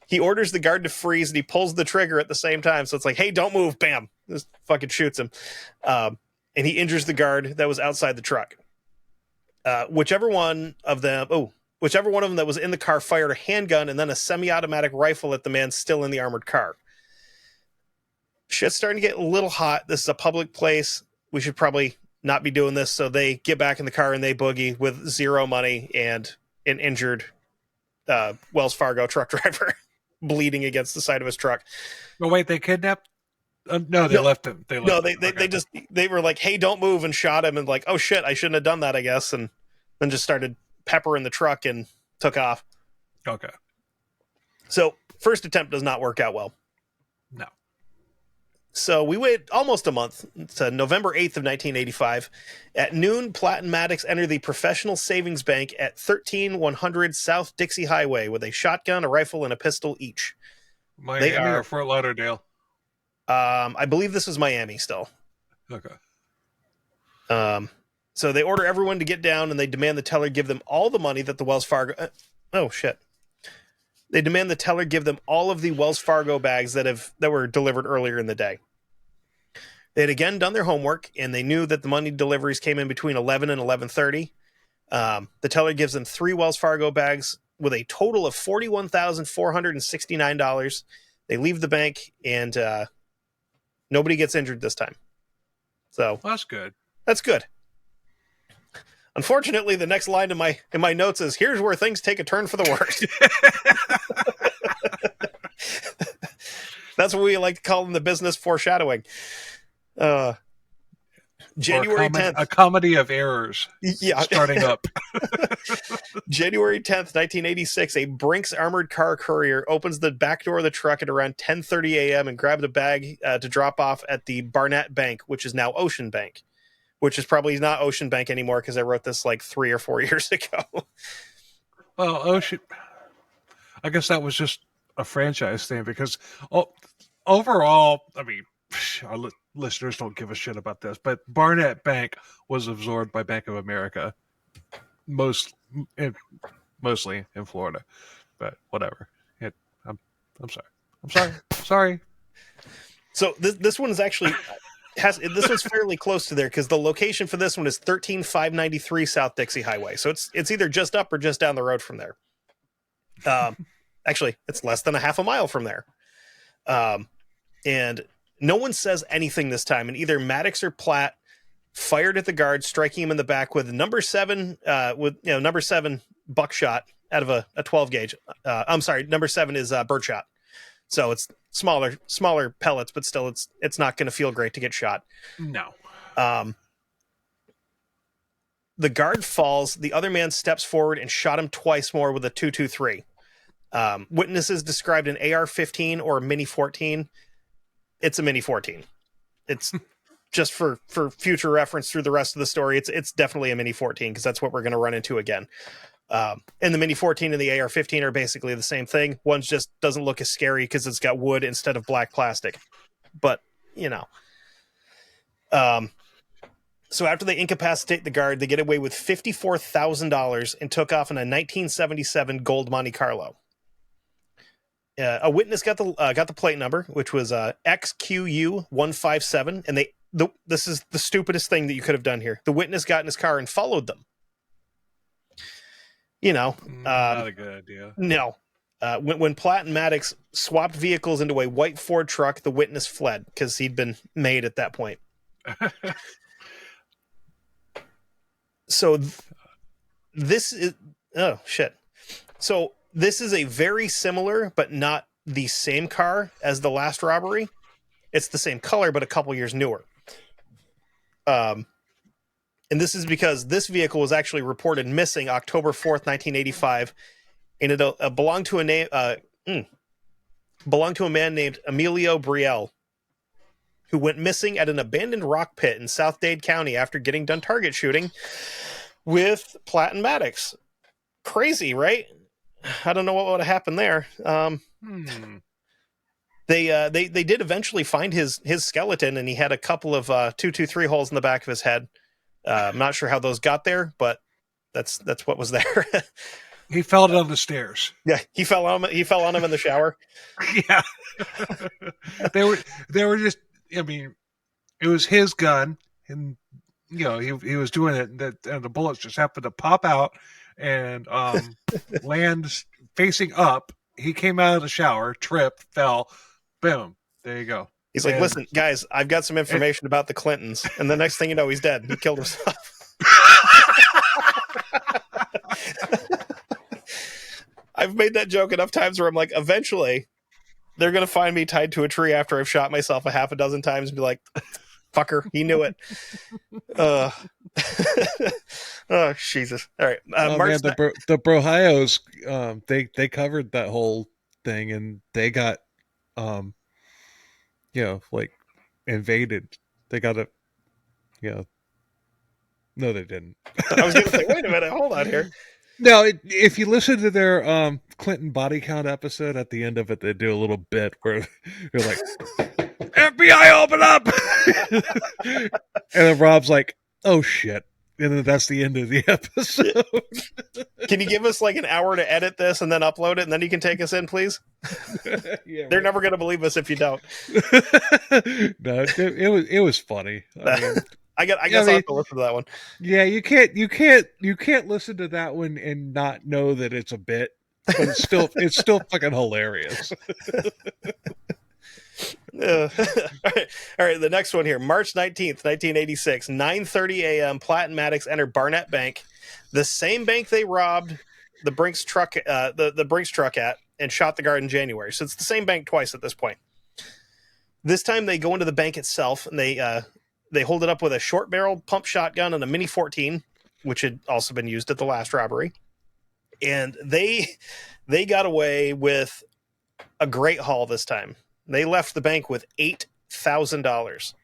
He orders the guard to freeze and he pulls the trigger at the same time. So it's like, hey, don't move. Bam. Just fucking shoots him. And he injures the guard that was outside the truck. Whichever one of them that was in the car fired a handgun and then a semi-automatic rifle at the man still in the armored car. Shit's starting to get a little hot. This is a public place. We should probably not be doing this. So they get back in the car and they boogie with zero money and an injured Wells Fargo truck driver bleeding against the side of his truck. Oh, wait, they kidnapped? No, they left him. They were like, hey, don't move, and shot him, and like, oh shit, I shouldn't have done that, I guess, and then just started peppering the truck and took off. Okay. So first attempt does not work out well. No. So we wait almost a month to November 8th of 1985. At noon, Platt and Matix enter the Professional Savings Bank at 13100 South Dixie Highway with a shotgun, a rifle, and a pistol each. Miami or Fort Lauderdale? I believe this is Miami still. Okay. So they order everyone to get down and they demand the teller give them all the money that the Wells Fargo... They demand the teller give them all of the Wells Fargo bags that were delivered earlier in the day. They had again done their homework, and they knew that the money deliveries came in between 11 and 11:30. The teller gives them 3 Wells Fargo bags with a total of $41,469. They leave the bank, and nobody gets injured this time. So that's good. That's good. Unfortunately, the next line in my notes is, here's where things take a turn for the worst. That's what we like to call in the business foreshadowing. January 10th. A comedy of errors. Yeah. Starting up. January 10th, 1986, a Brinks armored car courier opens the back door of the truck at around 10:30 a.m. and grabs a bag to drop off at the Barnett Bank, which is now Ocean Bank. Which is probably not Ocean Bank anymore because I wrote this like 3 or 4 years ago. Well, Ocean, I guess that was just a franchise thing because overall, I mean, our listeners don't give a shit about this, but Barnett Bank was absorbed by Bank of America, mostly in Florida, but whatever. I'm sorry. So this one is actually... this one's fairly close to there because the location for this one is 13593 South Dixie Highway. So it's either just up or just down the road from there. Actually, it's less than a half a mile from there. And no one says anything this time. And either Matix or Platt fired at the guard, striking him in the back with number 7 buckshot out of a 12 gauge. I'm sorry, number 7 is birdshot. So it's smaller pellets, but still it's not going to feel great to get shot. No. The guard falls. The other man steps forward and shot him twice more with a .223. Witnesses described an AR-15 or Mini 14. It's a Mini 14. It's just for future reference through the rest of the story. It's definitely a Mini 14 because that's what we're going to run into again. And the Mini 14 and the AR-15 are basically the same thing. One just doesn't look as scary because it's got wood instead of black plastic. But, so after they incapacitate the guard, they get away with $54,000 and took off in a 1977 gold Monte Carlo. A witness got the plate number, which was XQU157, and this is the stupidest thing that you could have done here. The witness got in his car and followed them. Not a good idea. No. When Platt and Matix swapped vehicles into a white Ford truck, the witness fled because he'd been made at that point. So this is... Oh, shit. So this is a very similar, but not the same car as the last robbery. It's the same color, but a couple years newer. And this is because this vehicle was actually reported missing October 4th, 1985, and it belonged to a man named Emilio Brielle, who went missing at an abandoned rock pit in South Dade County after getting done target shooting with Platt and Matix. Crazy, right? I don't know what would have happened there. Hmm. They did eventually find his skeleton, and he had a couple of 223 holes in the back of his head. I'm not sure how those got there, but that's what was there. He fell down the stairs. Yeah, he fell on him. He fell on him in the shower. Yeah. They were just. I mean, it was his gun, and he was doing it, and the bullets just happened to pop out and land facing up. He came out of the shower, tripped, fell, boom. There you go. He's like, And listen, guys, I've got some it, information about the Clintons. And the next thing you know, he's dead. He killed himself. I've made that joke enough times where I'm like, eventually they're going to find me tied to a tree after I've shot myself a half a dozen times and be like, fucker, he knew it. Uh, oh, Jesus. All right. oh man, the Brohios, they covered that whole thing, and they got um like invaded. They got a no, they didn't. I was going to say, wait a minute, hold on here. No, if you listen to their Clinton body count episode, at the end of it, they do a little bit where you're like, FBI, open up! And then Rob's like, oh shit. And then that's the end of the episode. Can you give us like an hour to edit this and then upload it, and then you can take us in, please? Yeah, They're never going to believe us if you don't. No, it was funny. I mean, I guess I'll have to listen to that one. Yeah, you can't listen to that one and not know that it's a bit, but it's still fucking hilarious. All right, the next one here, March 19th, 1986, 9:30 a.m. Platt and Matix enter Barnett Bank, the same bank they robbed the Brinks truck, the Brinks truck at, and shot the guard in January. So it's the same bank twice at this point. This time they go into the bank itself, and they hold it up with a short barrel pump shotgun and a Mini 14, which had also been used at the last robbery. And they got away with a great haul this time. They left the bank with $8,000.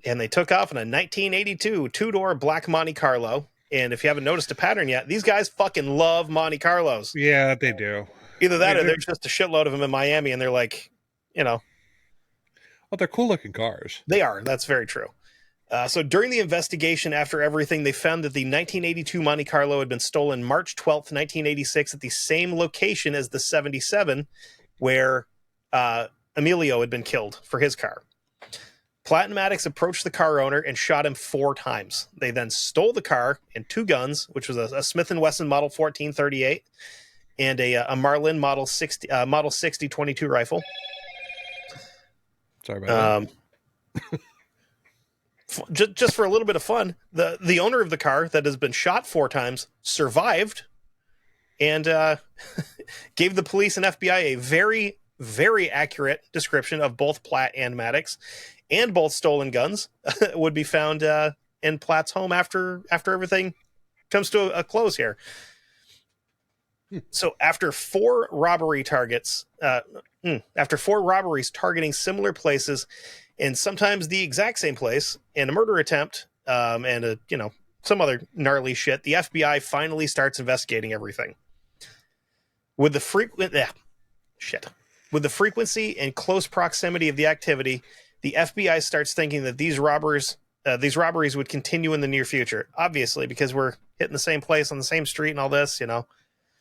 And they took off in a 1982 two-door black Monte Carlo. And if you haven't noticed a pattern yet, these guys fucking love Monte Carlos. Yeah, they do. Either that or there's just a shitload of them in Miami, and they're like, well, they're cool looking cars. They are. That's very true. So during the investigation, after everything, they found that the 1982 Monte Carlo had been stolen March 12th, 1986 at the same location as the 77 where Emilio had been killed for his car. Platt and Matix approached the car owner and shot him 4 times. They then stole the car and 2 guns, which was a Smith & Wesson Model 1438 and a Marlin Model 60 22 rifle. Sorry about that. Just for a little bit of fun, the owner of the car that has been shot 4 times survived and gave the police and FBI a very, very accurate description of both Platt and Matix, and both stolen guns would be found in Platt's home after everything comes to a close here. So after 4 robberies targeting similar places, and sometimes the exact same place, and a murder attempt, and some other gnarly shit, the FBI finally starts investigating everything. With the frequency and close proximity of the activity, the FBI starts thinking that these robberies would continue in the near future. Obviously, because we're hitting the same place on the same street and all this,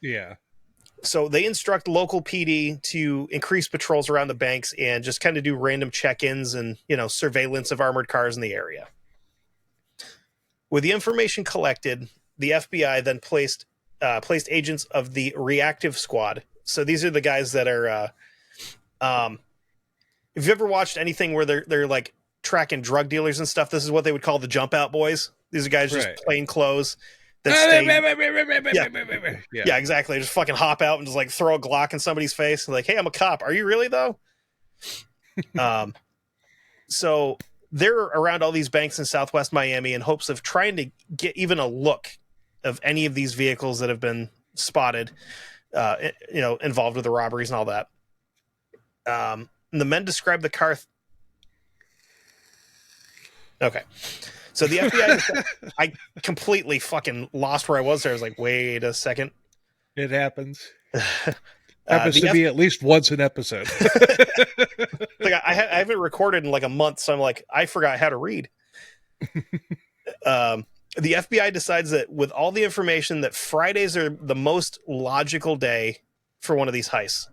Yeah. So they instruct local PD to increase patrols around the banks and just kind of do random check-ins and, surveillance of armored cars in the area. With the information collected, the FBI then placed agents of the reactive squad. So these are the guys that are, if you've ever watched anything where they're like tracking drug dealers and stuff, this is what they would call the jump out boys. These are guys just plain clothes. Yeah, exactly. Just fucking hop out and just like throw a Glock in somebody's face. Like, hey, I'm a cop. Are you really though? So they're around all these banks in Southwest Miami in hopes of trying to get even a look of any of these vehicles that have been spotted, involved with the robberies and all that. The men described the car. Okay. So the FBI, I completely fucking lost where I was there. I was like, wait a second. It happens. Happens The to be at least once an episode. like I haven't recorded in like a month, so I'm like, I forgot how to read. Um, the FBI decides that with all the information that Fridays are the most logical day for one of these heists.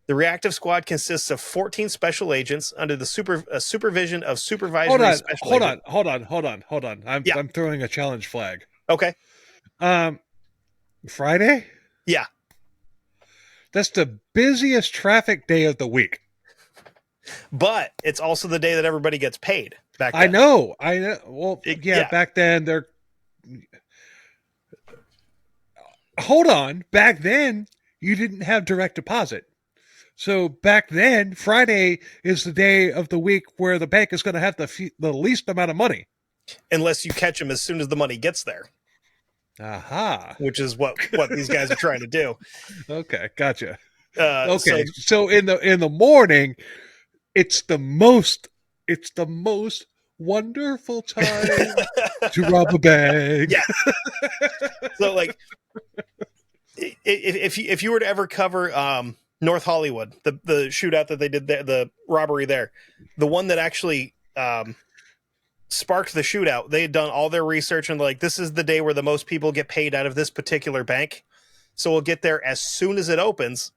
The reactive squad consists of 14 special agents under the supervision of hold supervisory on, special hold agent. on, hold on, hold on, hold on. Yeah. I'm throwing a challenge flag. Okay. Um, Friday? Yeah. That's the busiest traffic day of the week. But it's also the day that everybody gets paid back I then. know. Well, yeah, Yeah. back then they're. Hold on. Back then, you didn't have direct deposit. So back then, Friday is the day of the week where the bank is going to have the least amount of money. Unless you catch them as soon as the money gets there. Aha. Which is what these guys are trying to do. Okay, gotcha. So Okay, so in the morning, it's the most wonderful time to rob a bank. yeah. So like, if you were to ever cover North Hollywood, the shootout that they did there, the robbery there, the one that actually sparked the shootout, they had done all their research and like, this is the day where the most people get paid out of this particular bank. So we'll get there as soon as it opens,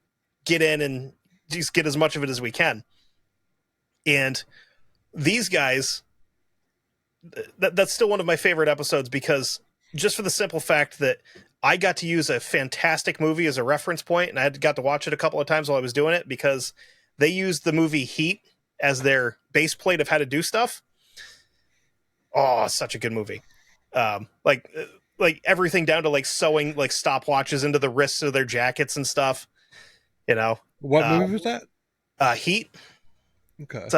get in and just get as much of it as we can. And these guys, that's still one of my favorite episodes because just for the simple fact that I got to use a fantastic movie as a reference point, and I got to watch it a couple of times while I was doing it because they used the movie Heat as their base plate of how to do stuff. Oh, such a good movie. Like everything down to like sewing like stopwatches into the wrists of their jackets and stuff. You know, What movie was that? Heat. Okay. It's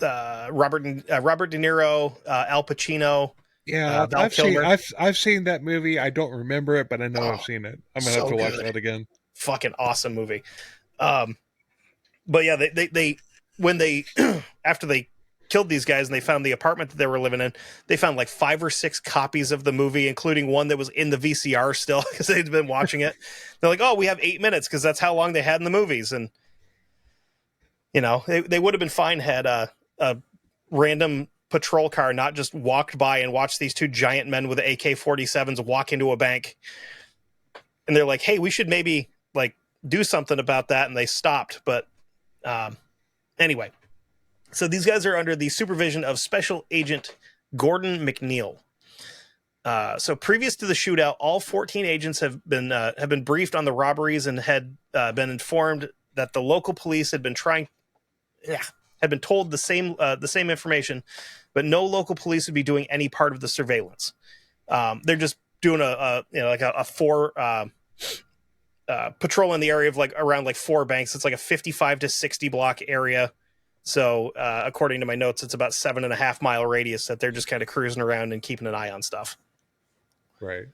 Robert De Niro, Al Pacino, Yeah, Val Kilmer. I've seen that movie. I don't remember it, but I know Oh, I've seen it. I'm gonna have so to watch good. that again. Fucking awesome movie. But yeah, they when they after they killed these guys and they found the apartment that they were living in, they found like 5 or 6 copies of the movie, including one that was in the VCR still because they'd been watching it. They're like, oh, we have 8 minutes because that's how long they had in the movies. And you know, they would have been fine had a random patrol car not just walked by and watched these 2 giant men with AK-47s walk into a bank. And they're like, hey, we should maybe like do something about that. And they stopped. But anyway, so these guys are under the supervision of Special Agent Gordon McNeil. So previous to the shootout, all 14 agents have been briefed on the robberies and had been informed that the local police had been told the same information, but no local police would be doing any part of the surveillance. They're just doing a 4 patrol in the area of like around like 4 banks. It's like a 55 to 60 block area. So according to my notes, it's about 7.5 mile radius that they're just kind of cruising around and keeping an eye on stuff. Right.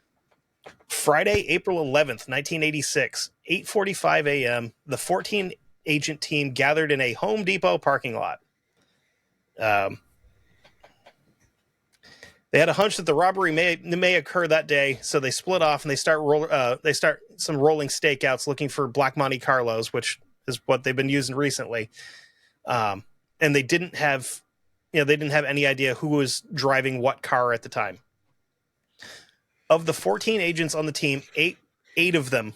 Friday, April 11th, 1986, 8:45 a.m. The 14 agent team gathered in a Home Depot parking lot. They had a hunch that the robbery may occur that day, so they split off and they start some rolling stakeouts looking for Black Monte Carlos, which is what they've been using recently. And they didn't have any idea who was driving what car at the time. Of the 14 agents on the team, eight of them,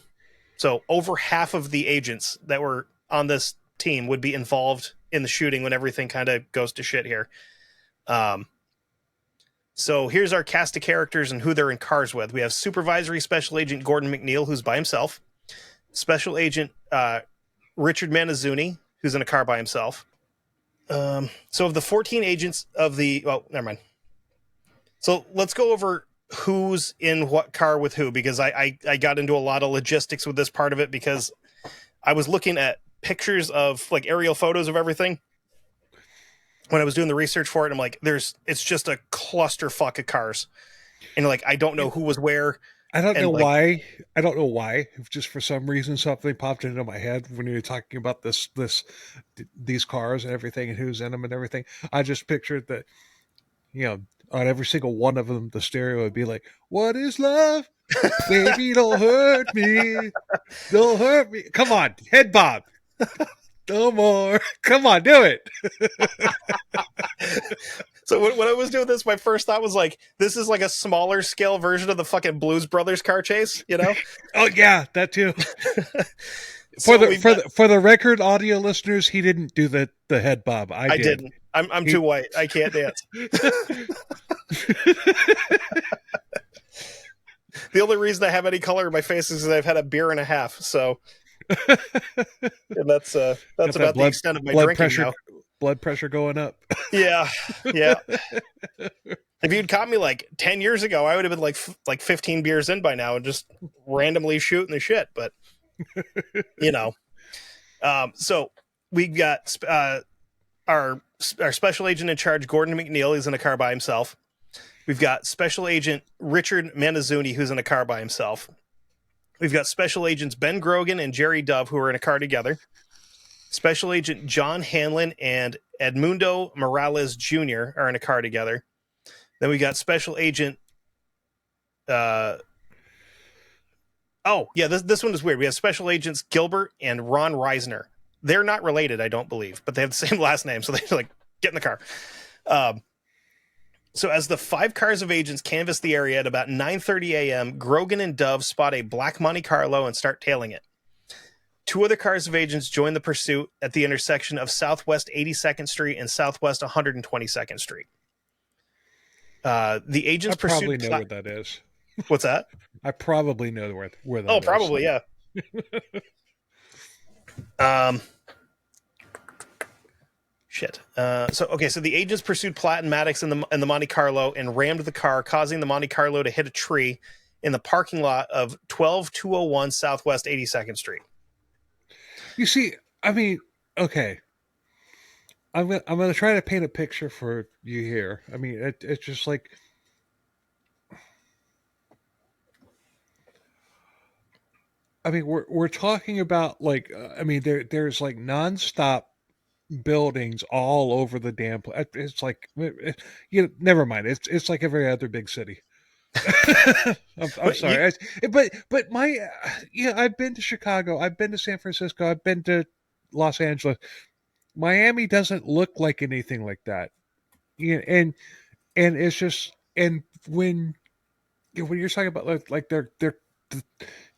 so over half of the agents that were on this team would be involved in the shooting when everything kind of goes to shit here. So here's our cast of characters and who they're in cars with. We have Supervisory Special Agent Gordon McNeil, who's by himself. Special Agent Richard Manizuni, who's in a car by himself. So of the 14 agents of the... Well, never mind. So let's go over who's in what car with who, because I got into a lot of logistics with this part of it because I was looking at pictures of like aerial photos of everything when I was doing the research for it. I'm like, it's just a clusterfuck of cars. And like, I don't know who was where. I don't know like, why. I don't know why. Just for some reason, something popped into my head when you were talking about these cars and everything and who's in them and everything. I just pictured that, on every single one of them, the stereo would be like, "What is love? Baby, don't hurt me. Don't hurt me. Come on, head bob. No more. Come on, do it." So when I was doing this, my first thought was like, this is like a smaller scale version of the fucking Blues Brothers car chase, you know? Oh yeah, that too. For So the we've for got. the for the record, audio listeners, he didn't do the head bob. I I did. didn't. I'm He too white. I can't dance. The only reason I have any color in my face is because I've had a beer and a half. So, and that's got that about the extent of my blood drinking pressure now. blood pressure going up. Yeah, yeah. If you'd caught me like 10 years ago, I would have been like 15 beers in by now and just randomly shooting the shit. But you know, so we got our special agent in charge, Gordon McNeil, is in a car by himself. We've got Special Agent Richard Manizuni, who's in a car by himself. We've got Special Agents Ben Grogan and Jerry Dove, who are in a car together. Special Agent John Hanlon and Edmundo Morales Jr. are in a car together. Then we got Special Agent. Oh, yeah, this one is weird. We have Special Agents Gilbert and Ron Reisner. They're not related, I don't believe, but they have the same last name, so they're like, get in the car. Um, So as the 5 cars of agents canvass the area at about 9:30 a.m., Grogan and Dove spot a black Monte Carlo and start tailing it. 2 other cars of agents join the pursuit at the intersection of Southwest 82nd Street and Southwest 122nd Street. The I agents probably pursued. know where that is. What's that? I probably know where Oh, that is. probably, yeah. Um, Shit. So the agents pursued Platt and Matix in the Monte Carlo and rammed the car, causing the Monte Carlo to hit a tree in the parking lot of 12201 Southwest 82nd Street. You see, I mean, okay. I'm gonna try to paint a picture for you here. I mean, it's just like, I mean, we're talking about like, I mean, there's like nonstop buildings all over the damn place. It's like, never mind. It's like every other big city. I'm But you, sorry, but my, yeah, I've been to Chicago, I've been to San Francisco, I've been to Los Angeles. Miami doesn't look like anything like that. Yeah, and it's just, and when you're talking about like they're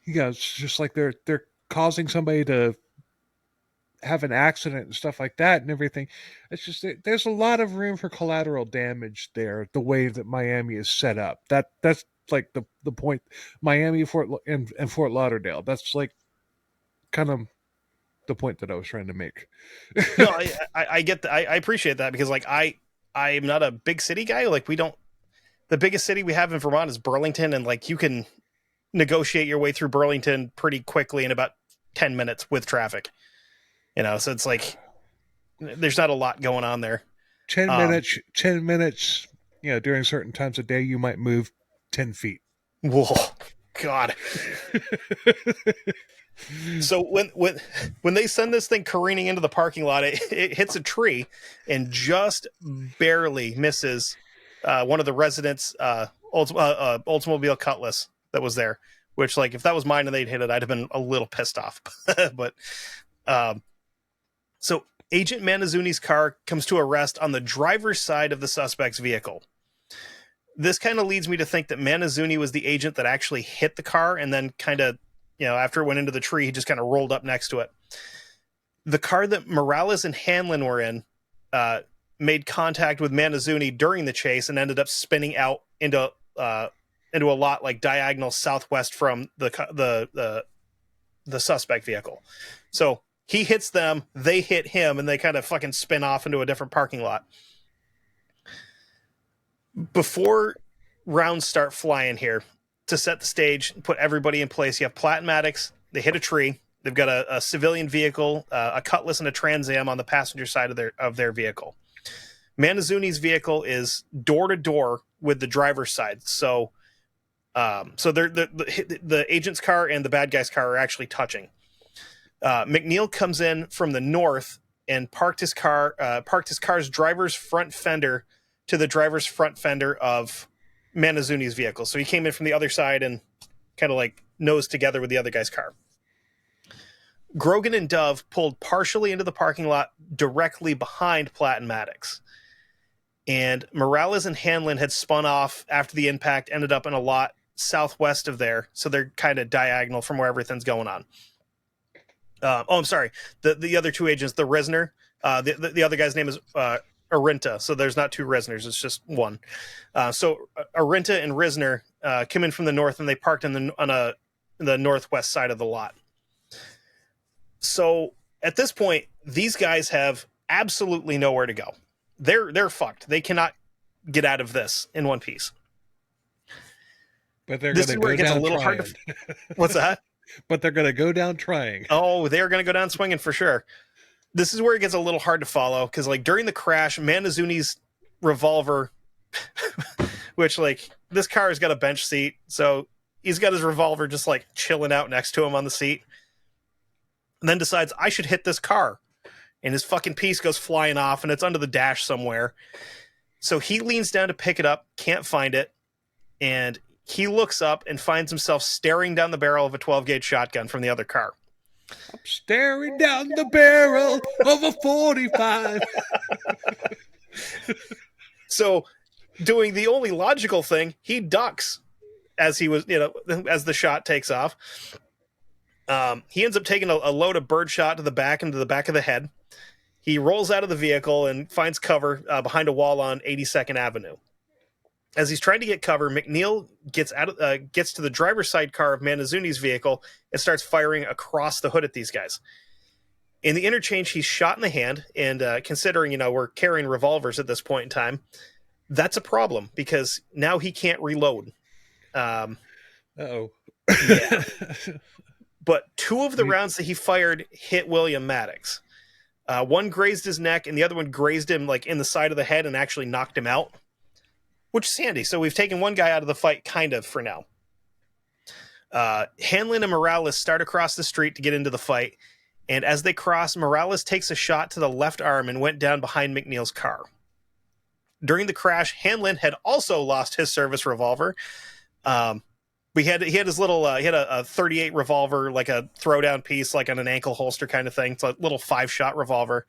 it's just like they're causing somebody to have an accident and stuff like that and everything. It's just there's a lot of room for collateral damage there. The way that Miami is set up, that's like the point. Miami, and Fort Lauderdale. That's like kind of the point that I was trying to make. no, I get that. I appreciate that because like I'm not a big city guy. Like we don't. The biggest city we have in Vermont is Burlington, and like you can negotiate your way through Burlington pretty quickly in about 10 minutes with traffic. You know, so it's like there's not a lot going on there. Um, 10 minutes. During certain times of day, you might move 10 feet. Whoa, God. So when they send this thing careening into the parking lot, it hits a tree and just barely misses one of the residents' Oldsmobile Cutlass that was there. Which, like, if that was mine and they'd hit it, I'd have been a little pissed off. But um, so Agent Manizuni's car comes to a rest on the driver's side of the suspect's vehicle. This kind of leads me to think that Manizuni was the agent that actually hit the car and then kind of, after it went into the tree, he just kind of rolled up next to it. The car that Morales and Hanlon were in made contact with Manizuni during the chase and ended up spinning out into a lot like diagonal southwest from the suspect vehicle. So he hits them, they hit him, and they kind of fucking spin off into a different parking lot. Before rounds start flying here, to set the stage, put everybody in place, you have Platt and Matix. They hit a tree. They've got a civilian vehicle, a Cutlass, and a Trans Am on the passenger side of their vehicle. Manizuni's vehicle is door to door with the driver's side. So the agent's car and the bad guy's car are actually touching. McNeil comes in from the north and parked his car's driver's front fender to the driver's front fender of Manizuni's vehicle. So he came in from the other side and kind of like nosed together with the other guy's car. Grogan and Dove pulled partially into the parking lot directly behind Platt and Matix. And Morales and Hanlon had spun off after the impact, ended up in a lot southwest of there. So they're kind of diagonal from where everything's going on. I'm sorry. The other two agents, the Risner, the other guy's name is Arinta. So there's not two Risners. It's just one. So Arinta and Risner came in from the north, and they parked on the northwest side of the lot. So at this point, these guys have absolutely nowhere to go. They're fucked. They cannot get out of this in one piece. But they're going to go down trying. What's that? But they're going to go down trying. Oh, they're going to go down swinging for sure. This is where it gets a little hard to follow, because like during the crash, Manizuni's revolver, which like this car has got a bench seat, so he's got his revolver just like chilling out next to him on the seat, and then decides I should hit this car. And his fucking piece goes flying off, and it's under the dash somewhere. So he leans down to pick it up, can't find it, and he looks up and finds himself staring down the barrel of a 12-gauge shotgun from the other car. I'm staring down the barrel of a 45. So, doing the only logical thing, he ducks as he was, as the shot takes off. He ends up taking a load of bird shot to the back into the back of the head. He rolls out of the vehicle and finds cover behind a wall on 82nd Avenue. As he's trying to get cover, McNeil gets to the driver's side car of Manizuni's vehicle and starts firing across the hood at these guys. In the interchange, he's shot in the hand, and considering we're carrying revolvers at this point in time, that's a problem because now he can't reload. Uh-oh. Yeah. But two of the rounds that he fired hit William Matix. One grazed his neck, and the other one grazed him like in the side of the head and actually knocked him out, which is handy. So we've taken one guy out of the fight, kind of, for now. Hanlon and Morales start across the street to get into the fight, and as they cross, Morales takes a shot to the left arm and went down behind McNeil's car. During the crash, Hanlon had also lost his service revolver. He had his little he had a 38 revolver, like a throwdown piece, like on an ankle holster kind of thing. It's a little 5-shot revolver,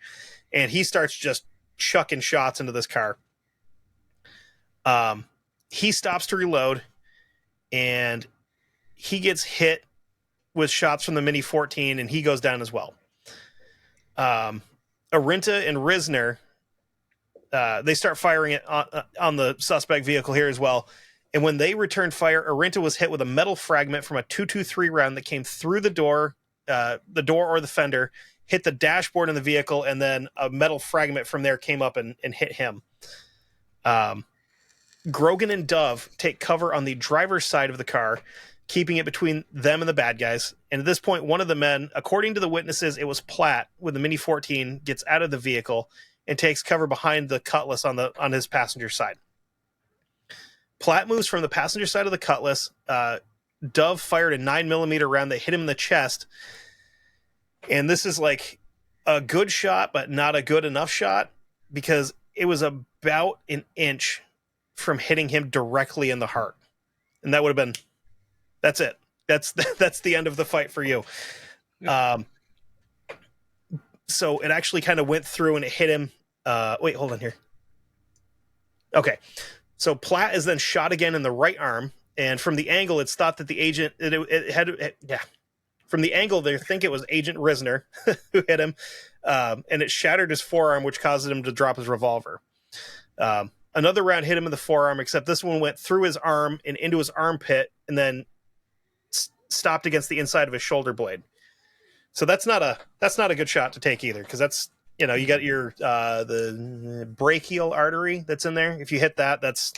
and he starts just chucking shots into this car. He stops to reload, and he gets hit with shots from the Mini 14, and he goes down as well. Arinta and Risner, they start firing it on the suspect vehicle here as well. And when they returned fire, Arinta was hit with a metal fragment from a .223 round that came through the door or the fender, hit the dashboard in the vehicle, and then a metal fragment from there came up and hit him. Grogan and Dove take cover on the driver's side of the car, keeping it between them and the bad guys. And at this point, one of the men, according to the witnesses, it was Platt with the Mini 14, gets out of the vehicle and takes cover behind the Cutlass on his passenger side. Platt moves from the passenger side of the Cutlass. Dove fired a 9mm round that hit him in the chest. And this is like a good shot, but not a good enough shot, because it was about an inch from hitting him directly in the heart. And that would have been, that's it. That's the end of the fight for you. So it actually kind of went through and it hit him. Wait, hold on here. Okay. So Platt is then shot again in the right arm, and from the angle, it's thought that the agent From the angle, they think it was Agent Risner who hit him, and it shattered his forearm, which caused him to drop his revolver. Another round hit him in the forearm, except this one went through his arm and into his armpit, and then stopped against the inside of his shoulder blade. So that's not a good shot to take either, because that's, you got your the brachial artery that's in there. If you hit that, that's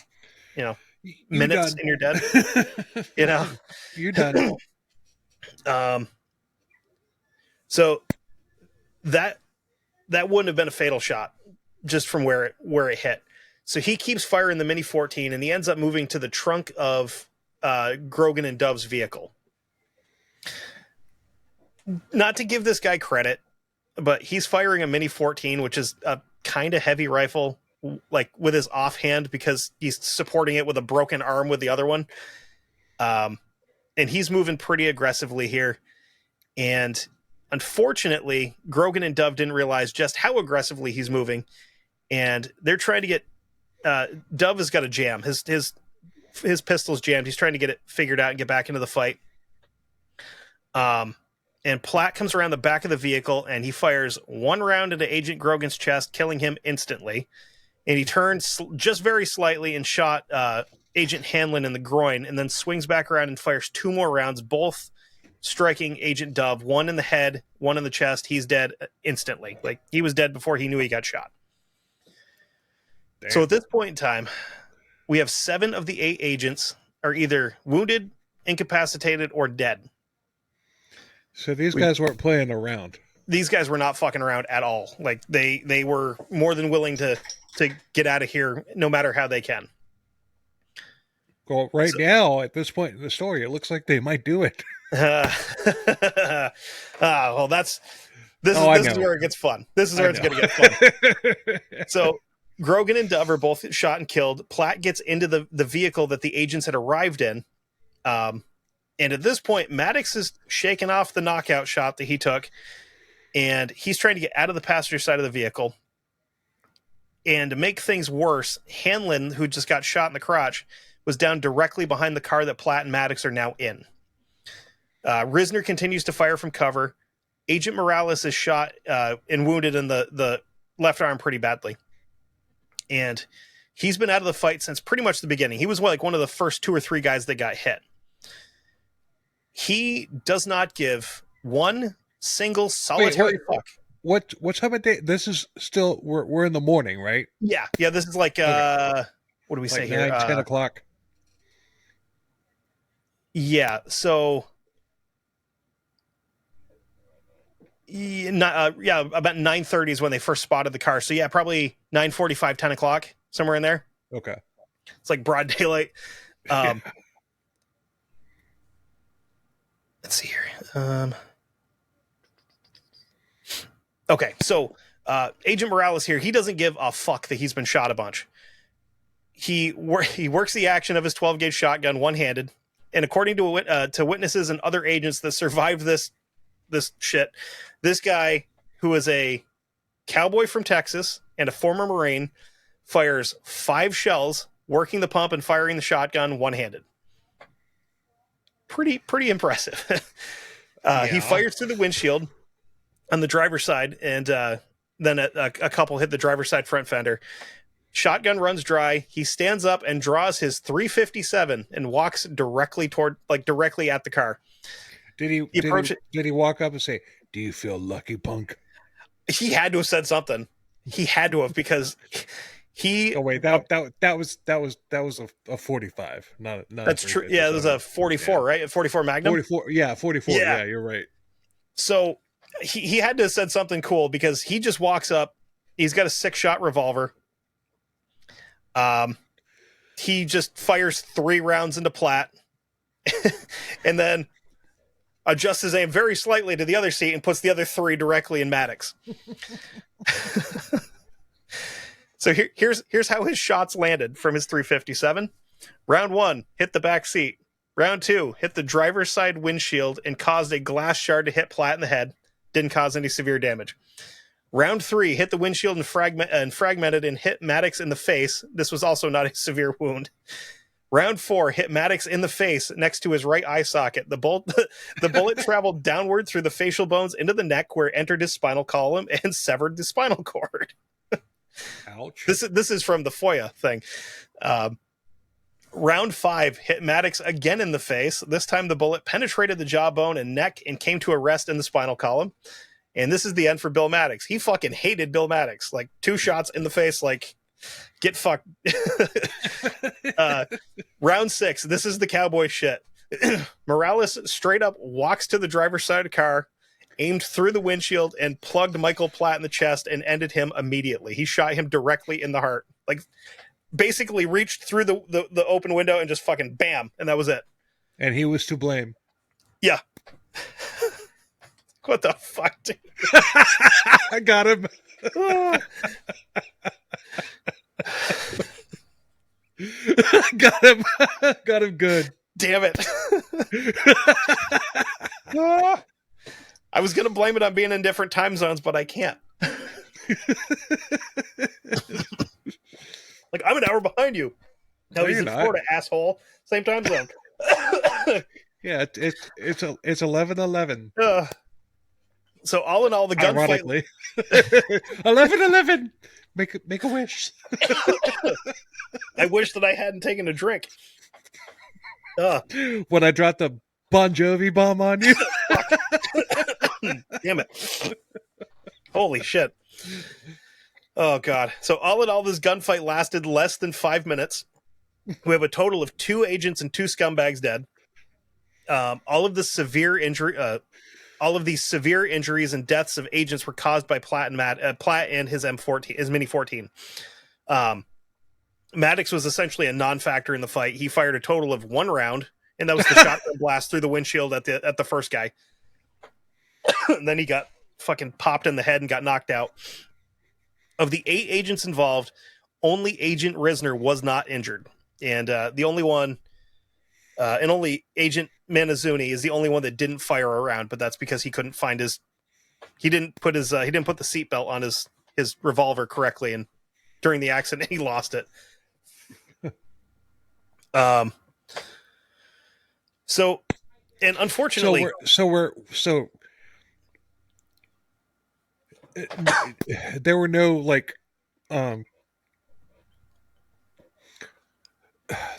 minutes and you're dead. You're done. So that wouldn't have been a fatal shot just from where it hit. So he keeps firing the Mini 14, and he ends up moving to the trunk of Grogan and Dove's vehicle. Not to give this guy credit, but he's firing a Mini 14, which is a kind of heavy rifle. like with his offhand because he's supporting it with a broken arm with the other one. And he's moving pretty aggressively here. And unfortunately, Grogan and Dove didn't realize just how aggressively he's moving. And they're trying to get Dove has got a jam. His pistol's jammed. He's trying to get it figured out and get back into the fight. And Platt comes around the back of the vehicle and he fires one round into Agent Grogan's chest, killing him instantly. And he turns just very slightly and shot Agent Hanlon in the groin, and then swings back around and fires two more rounds, both striking Agent Dove, one in the head, one in the chest. He's dead instantly. Like, he was dead before he knew he got shot. Damn. So at this point in time, we have 7 of the 8 agents are either wounded, incapacitated, or dead. So these guys weren't playing around. These guys were not fucking around at all. Like, they were more than willing to get out of here no matter how they can. Well, now, at this point in the story, it looks like they might do it. Well, this is where it gets fun. This is where it's going to get fun. So Grogan and Dove are both shot and killed. Platt gets into the vehicle that the agents had arrived in. And at this point, Matix is shaking off the knockout shot that he took, and he's trying to get out of the passenger side of the vehicle. And to make things worse, Hanlon, who just got shot in the crotch, was down directly behind the car that Platt and Matix are now in. Risner continues to fire from cover. Agent Morales is shot and wounded in the left arm pretty badly. And he's been out of the fight since pretty much the beginning. He was like one of the first 2 or 3 guys that got hit. He does not give one single solitary fuck. What time of day? This is still we're in the morning, right? Yeah. This is like okay. What do we say here? 9, 10 o'clock. Yeah. So about 9:30 is when they first spotted the car. So yeah, probably 9:45, 10 o'clock, somewhere in there. Okay. It's like broad daylight. Let's see here. Okay, so Agent Morales here, he doesn't give a fuck that he's been shot a bunch. He works the action of his 12-gauge shotgun one-handed, and according to witnesses and other agents that survived this shit, this guy, who is a cowboy from Texas and a former Marine, fires 5 shells, working the pump and firing the shotgun one-handed. Pretty impressive. He fires through the windshield on the driver's side, and then a couple hit the driver's side front fender. Shotgun runs dry. He stands up and draws his .357 and walks directly at the car. Did he walk up and say, "Do you feel lucky, punk"? He had to have said something. He had to have, because he. Oh wait, that was a 45, not that's true. Yeah, it was a 44, yeah. Right? A 44 Magnum. 44. Yeah, 44. Yeah, you're right. So he had to have said something cool, because he just walks up. He's got a 6-shot revolver. He just fires 3 rounds into Platt, and then adjusts his aim very slightly to the other seat and puts the other 3 directly in Matix. So here's how his shots landed from his .357. Round 1, hit the back seat. Round 2, hit the driver's side windshield and caused a glass shard to hit Platt in the head. Didn't cause any severe damage. Round 3, hit the windshield and fragmented and hit Matix in the face. This was also not a severe wound. Round 4, hit Matix in the face next to his right eye socket. The bullet traveled downward through the facial bones into the neck, where it entered his spinal column and severed the spinal cord. Ouch. This is from the FOIA thing. Round 5, hit Matix again in the face. This time the bullet penetrated the jawbone and neck and came to a rest in the spinal column. And this is the end for Bill Matix. He fucking hated Bill Matix. Like, 2 shots in the face, like, get fucked. Round 6, this is the cowboy shit. Morales straight up walks to the driver's side of the car, aimed through the windshield, and plugged Michael Platt in the chest and ended him immediately. He shot him directly in the heart. Like, basically reached through the open window and just fucking bam, and that was it. And he was to blame. Yeah. What the fuck, dude? I got him. Got him. Got him good. Damn it. Ah. I was going to blame it on being in different time zones, but I can't. Like, I'm an hour behind you. No, he's you're in not. Florida, asshole. Same time zone. Yeah, it's 11:11. So all in all, the gunfight. Ironically, 11:11. Make a wish. I wish that I hadn't taken a drink. When I dropped the Bon Jovi bomb on you. Damn it. Holy shit. Oh, God. So all in all, this gunfight lasted less than 5 minutes. We have a total of 2 agents and 2 scumbags dead. All of these severe injuries and deaths of agents were caused by Platt and his M14, his Mini 14. Matix was essentially a non-factor in the fight. He fired a total of 1 round, and that was the shotgun blast through the windshield at the first guy. And then he got fucking popped in the head and got knocked out. Of the 8 agents involved, only Agent Risner was not injured, and the only one, and only Agent Manazuni is the only one that didn't fire a round. But that's because he couldn't find he didn't put the seatbelt on his revolver correctly, and during the accident he lost it. So, and unfortunately, there were no like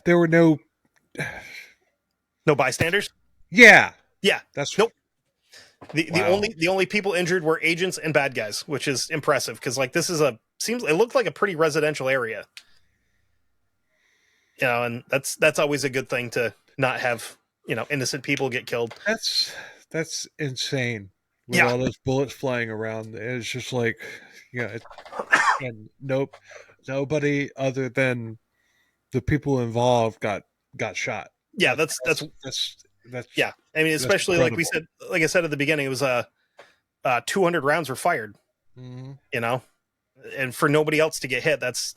there were no bystanders. Yeah, That's nope. The only people injured were agents and bad guys, which is impressive because like this is it looked like a pretty residential area. And that's always a good thing to not have, innocent people get killed. That's insane. With all those bullets flying around, it's just like, and nobody other than the people involved got shot. Yeah, that's yeah. I mean, especially like I said at the beginning, it was 200 rounds were fired. Mm-hmm. And for nobody else to get hit, that's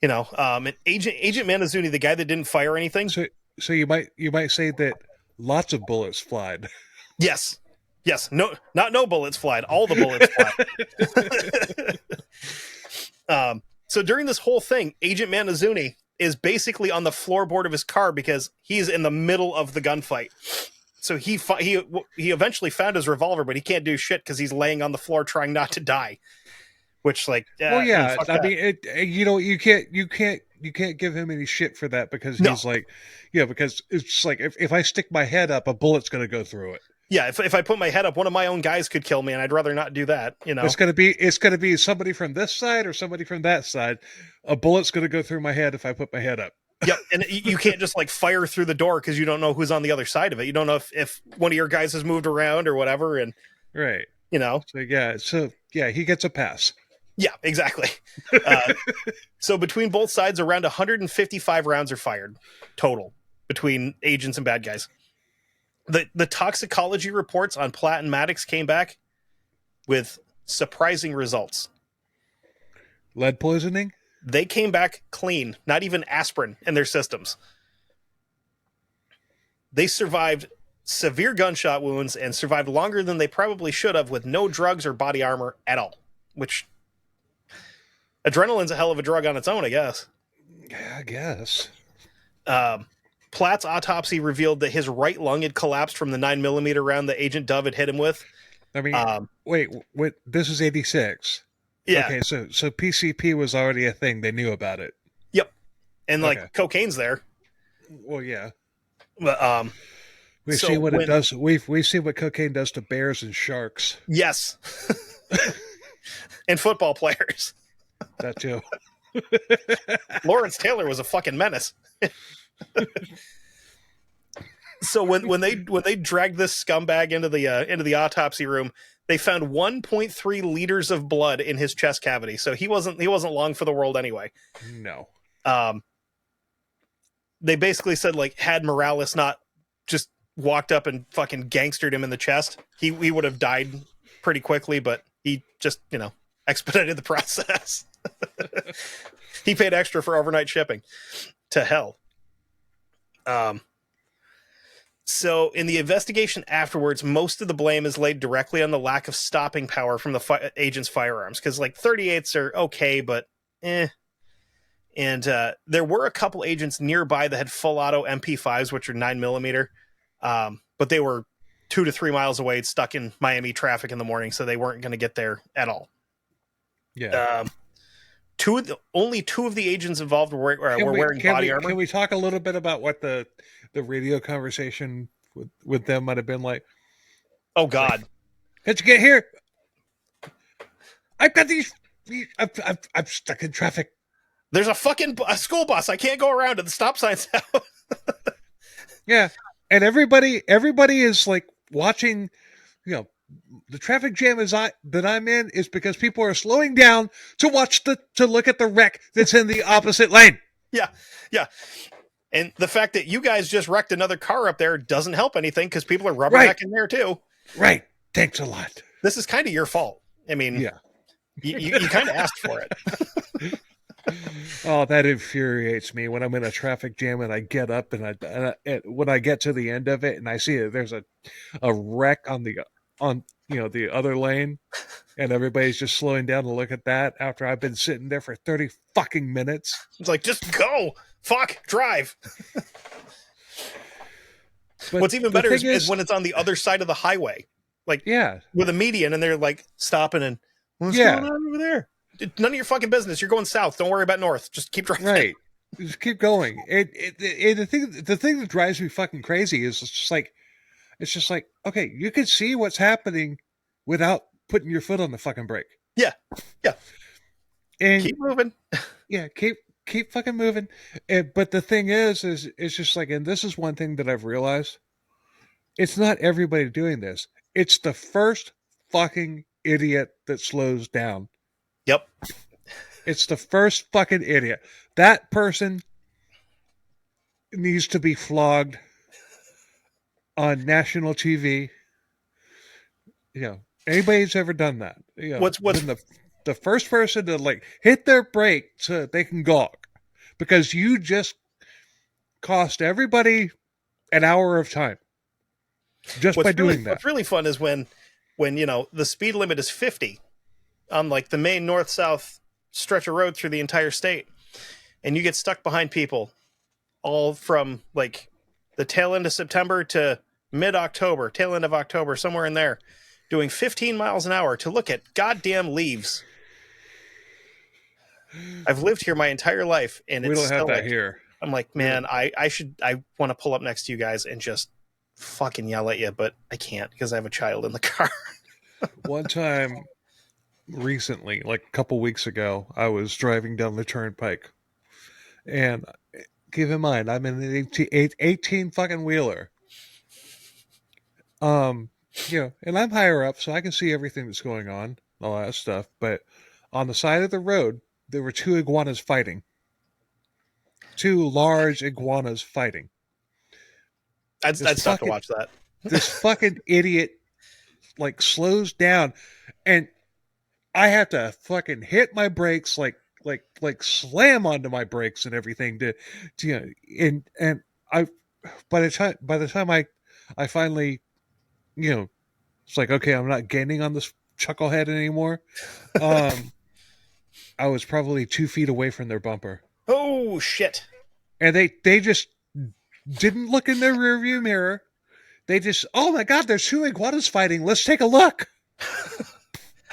and Agent Manazuni, the guy that didn't fire anything. So you might say that lots of bullets flied. Yes. No, not no bullets flied. All the bullets flied. So during this whole thing, Agent Manazuni is basically on the floorboard of his car because he's in the middle of the gunfight. So he eventually found his revolver, but he can't do shit because he's laying on the floor trying not to die. Which, like, well, yeah, I mean, you can't give him any shit for that because he's like, because it's like if I stick my head up, a bullet's going to go through it. Yeah, if I put my head up, one of my own guys could kill me, and I'd rather not do that. It's gonna be somebody from this side or somebody from that side. A bullet's gonna go through my head if I put my head up. Yep, and you can't just like fire through the door because you don't know who's on the other side of it. You don't know if one of your guys has moved around or whatever, and right. So he gets a pass. Yeah, exactly. So between both sides, around 155 rounds are fired total between agents and bad guys. The toxicology reports on Platt and Matix came back with surprising results. Lead poisoning? They came back clean, not even aspirin in their systems. They survived severe gunshot wounds and survived longer than they probably should have with no drugs or body armor at all, which adrenaline's a hell of a drug on its own, I guess. Yeah, I guess. Platt's autopsy revealed that his right lung had collapsed from the 9mm round that Agent Dove had hit him with. I mean, wait, this is 86. Yeah. Okay, so PCP was already a thing. They knew about it. Yep. And cocaine's there. Well, yeah. But we've seen what it does. We've seen what cocaine does to bears and sharks. Yes. And football players. That too. Lawrence Taylor was a fucking menace. So when they dragged this scumbag into the autopsy room, they found 1.3 liters of blood in his chest cavity. So he wasn't long for the world anyway. No. They basically said like had Morales not just walked up and fucking gangstered him in the chest, he would have died pretty quickly, but he just expedited the process. He paid extra for overnight shipping. To hell. So in the investigation afterwards, most of the blame is laid directly on the lack of stopping power from the agent's firearms, because like 38s are okay, but eh. And there were a couple agents nearby that had full auto MP5s, which are 9mm, but they were 2 to 3 miles away, stuck in Miami traffic in the morning, so they weren't going to get there at all. Yeah. Only two of the agents involved were wearing body armor. Can we talk a little bit about what the radio conversation with them might have been like? Oh God! How'd you get here? I've got these. I'm stuck in traffic. There's a school bus. I can't go around, and the stop sign's out. Yeah, and everybody is like watching. You know, the traffic jam that I'm in is because people are slowing down to look at the wreck that's in the opposite lane. Yeah. And the fact that you guys just wrecked another car up there doesn't help anything, because people are rubbernecking there too. Right. Thanks a lot. This is kind of your fault. I mean, yeah, you kind of asked for it. Oh, that infuriates me when I'm in a traffic jam and I get up and when I get to the end of it and I see that there's a wreck on the other lane, and everybody's just slowing down to look at that after I've been sitting there for 30 fucking minutes. It's like, just go. Fuck, drive. What's even better is when it's on the other side of the highway. Like, yeah, with a median, and they're like stopping and what's going on over there? None of your fucking business. You're going south. Don't worry about north. Just keep driving. Right. Just keep going. The thing that drives me fucking crazy is it's just like, okay, you can see what's happening without putting your foot on the fucking brake. Yeah. And keep moving. Yeah, keep fucking moving. But the thing is it's just like, and this is one thing that I've realized. It's not everybody doing this. It's the first fucking idiot that slows down. Yep. It's the first fucking idiot. That person needs to be flogged on national TV. You know, anybody who's ever done that. You know, what's the first person to like hit their brake so they can gawk, because you just cost everybody an hour of time just by doing that. What's really fun is when the speed limit is 50 on like the main north-south stretch of road through the entire state, and you get stuck behind people all from like the tail end of September to mid-October, tail end of October, somewhere in there, doing 15 miles an hour to look at goddamn leaves. I've lived here my entire life, and we don't have that here. I'm like, man, I want to pull up next to you guys and just fucking yell at you, but I can't because I have a child in the car. One time recently, like a couple weeks ago, I was driving down the turnpike, and keep in mind, I'm in an 18 fucking wheeler. And I'm higher up, so I can see everything that's going on, all that stuff. But on the side of the road, there were two iguanas fighting. Two large iguanas fighting. I'd stop to watch that. This fucking idiot like slows down, and I have to fucking hit my brakes, like slam onto my brakes and everything to and I by the time I finally, it's like, okay, I'm not gaining on this chucklehead anymore. I was probably 2 feet away from their bumper. Oh shit! And they just didn't look in their rearview mirror. They just, oh my god, there's two iguanas fighting. Let's take a look.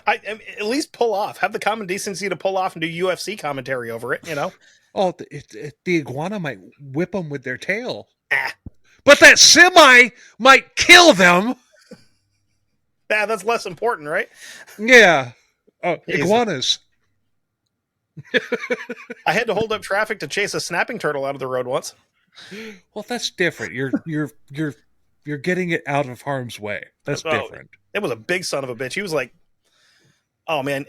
I at least pull off. Have the common decency to pull off and do UFC commentary over it. Oh, the iguana might whip them with their tail. But that semi might kill them. That's less important, right? Yeah. Oh, iguanas. I had to hold up traffic to chase a snapping turtle out of the road once. Well, that's different. You're getting it out of harm's way. That's different. It was a big son of a bitch. He was like, oh man,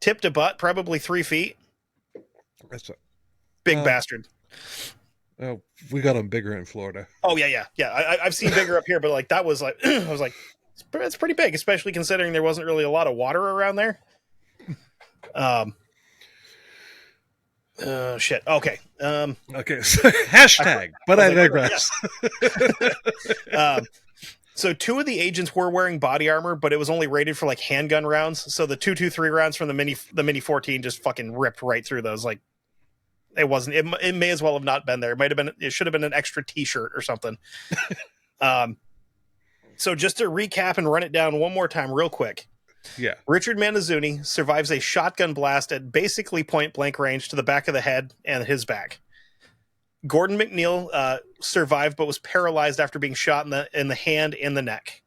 tip to butt, probably 3 feet. That's a big bastard. Oh, we got them bigger in Florida. Oh yeah. I've seen bigger up here, but like that was like, I was like, it's pretty big, especially considering there wasn't really a lot of water around there. Shit. Okay. Okay, so, I hashtag, but was I like, wait, wait, digress. yeah. So two of the agents were wearing body armor, but it was only rated for like handgun rounds. So the 223 rounds from the mini 14 just fucking ripped right through those. Like it wasn't. It may as well have not been there. It might have been. It should have been an extra T-shirt or something. Um. So just to recap and run it down one more time, real quick. Yeah. Richard Manizuni survives a shotgun blast at basically point blank range to the back of the head and his back. Gordon McNeil survived but was paralyzed after being shot in the hand and the neck.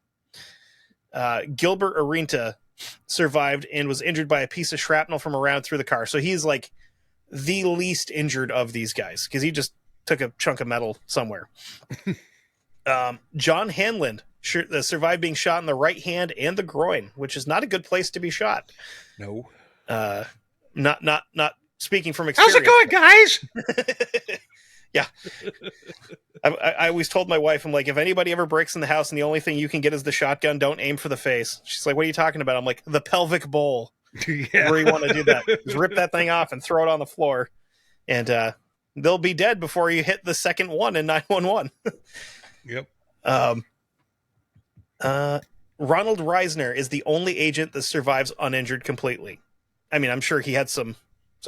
Gilbert Arinta survived and was injured by a piece of shrapnel from a round through the car. So he's like the least injured of these guys because he just took a chunk of metal somewhere. John Hanlon survived being shot in the right hand and the groin, which is not a good place to be shot. No. Not speaking from How's experience. it going, guys? Yeah. I always told my wife, I'm like, if anybody ever breaks in the house and the only thing you can get is the shotgun, don't aim for the face. She's like, what are you talking about? I'm like, the pelvic bowl. Yeah. Where you want to do that. Just rip that thing off and throw it on the floor. And they'll be dead before you hit the second one in 911. Yep. Ronald Reisner is the only agent that survives uninjured completely. I mean, I'm sure he had some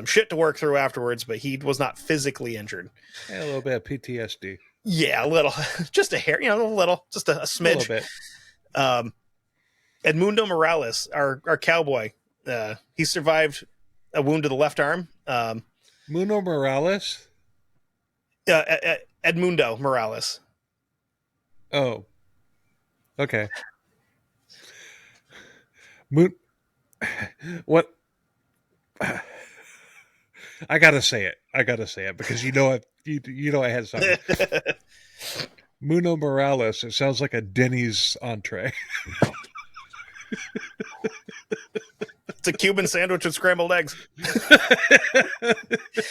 shit to work through afterwards, but he was not physically injured. Yeah, a little bit of PTSD. Yeah, a little. Just a hair, a little. Just a smidge. A little bit. Edmundo Morales, our cowboy, he survived a wound to the left arm. Muno Morales? Edmundo Morales. Oh. Okay. What? I gotta say it because you know I had something. Muno Morales. It sounds like a Denny's entree. It's a Cuban sandwich with scrambled eggs,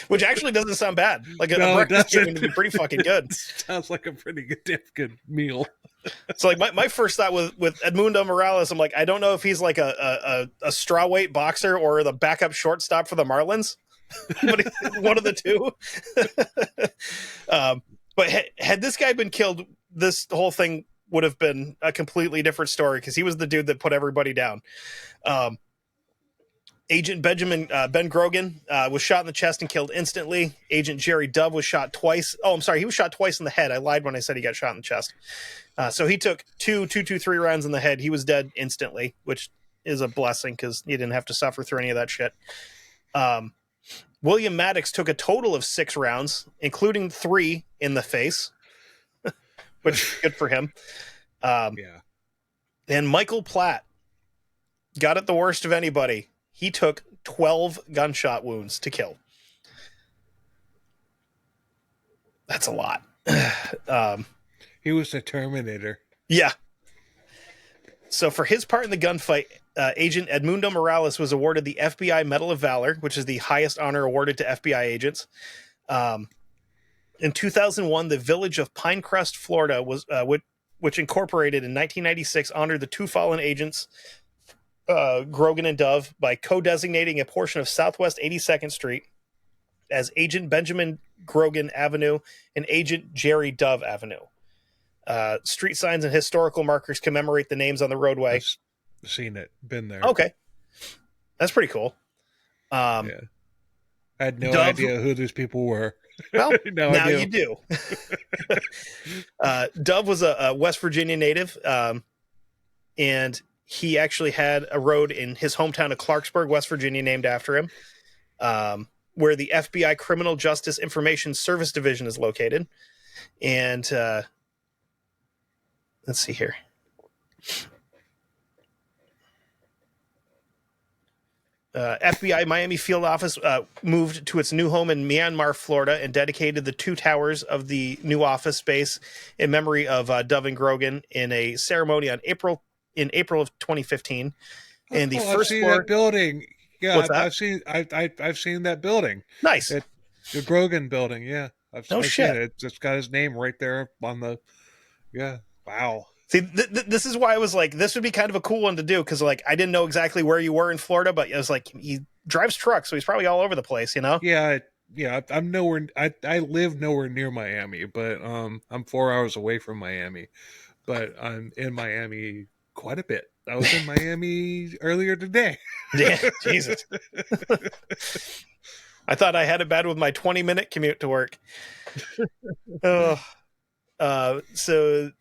which actually doesn't sound bad. Like a breakfast Cuban would be pretty fucking good. Sounds like a pretty good meal. So like my first thought with Edmundo Morales, I'm like, I don't know if he's like a strawweight boxer or the backup shortstop for the Marlins, but he's one of the two. But had this guy been killed, this whole thing would have been a completely different story because he was the dude that put everybody down. Agent Ben Grogan was shot in the chest and killed instantly. Agent Jerry Dove was shot twice. Oh, I'm sorry. He was shot twice in the head. I lied when I said he got shot in the chest. So he took 223 rounds in the head. He was dead instantly, which is a blessing because you didn't have to suffer through any of that shit. William Matix took a total of 6 rounds, including 3 in the face, which good for him. Yeah. And Michael Platt got it the worst of anybody. He took 12 gunshot wounds to kill. That's a lot. He was the Terminator. Yeah. So for his part in the gunfight, Agent Edmundo Morales was awarded the FBI Medal of Valor, which is the highest honor awarded to FBI agents. In 2001, the village of Pinecrest, Florida, was which incorporated in 1996, honored the 2 fallen agents, Grogan and Dove, by co-designating a portion of Southwest 82nd Street as Agent Benjamin Grogan Avenue and Agent Jerry Dove Avenue. Street signs and historical markers commemorate the names on the roadway. I've seen it, been there. Okay, that's pretty cool. Yeah. I had no Dove, idea who these people were. Well, now you do. Dove was a West Virginia native, and he actually had a road in his hometown of Clarksburg, West Virginia, named after him, where the FBI Criminal Justice Information Service Division is located. And let's see here. FBI Miami field office moved to its new home in Myanmar, Florida, and dedicated the 2 towers of the new office space in memory of Dove and Grogan in a ceremony in April of 2015. And the first I've seen floor, that building. Yeah, what's that? I've seen that building. Nice. The Grogan building. Yeah, I've shit. seen it. It's got his name right there on the. Yeah. Wow. See, this is why I was like, this would be kind of a cool one to do because, like, I didn't know exactly where you were in Florida, but I was like, he drives trucks, so he's probably all over the place, you know? Yeah, yeah, I'm nowhere. I live nowhere near Miami, but I'm 4 hours away from Miami. But I'm in Miami quite a bit. I was in Miami earlier today. Yeah, Jesus. I thought I had it bad with my 20-minute commute to work. Oh, so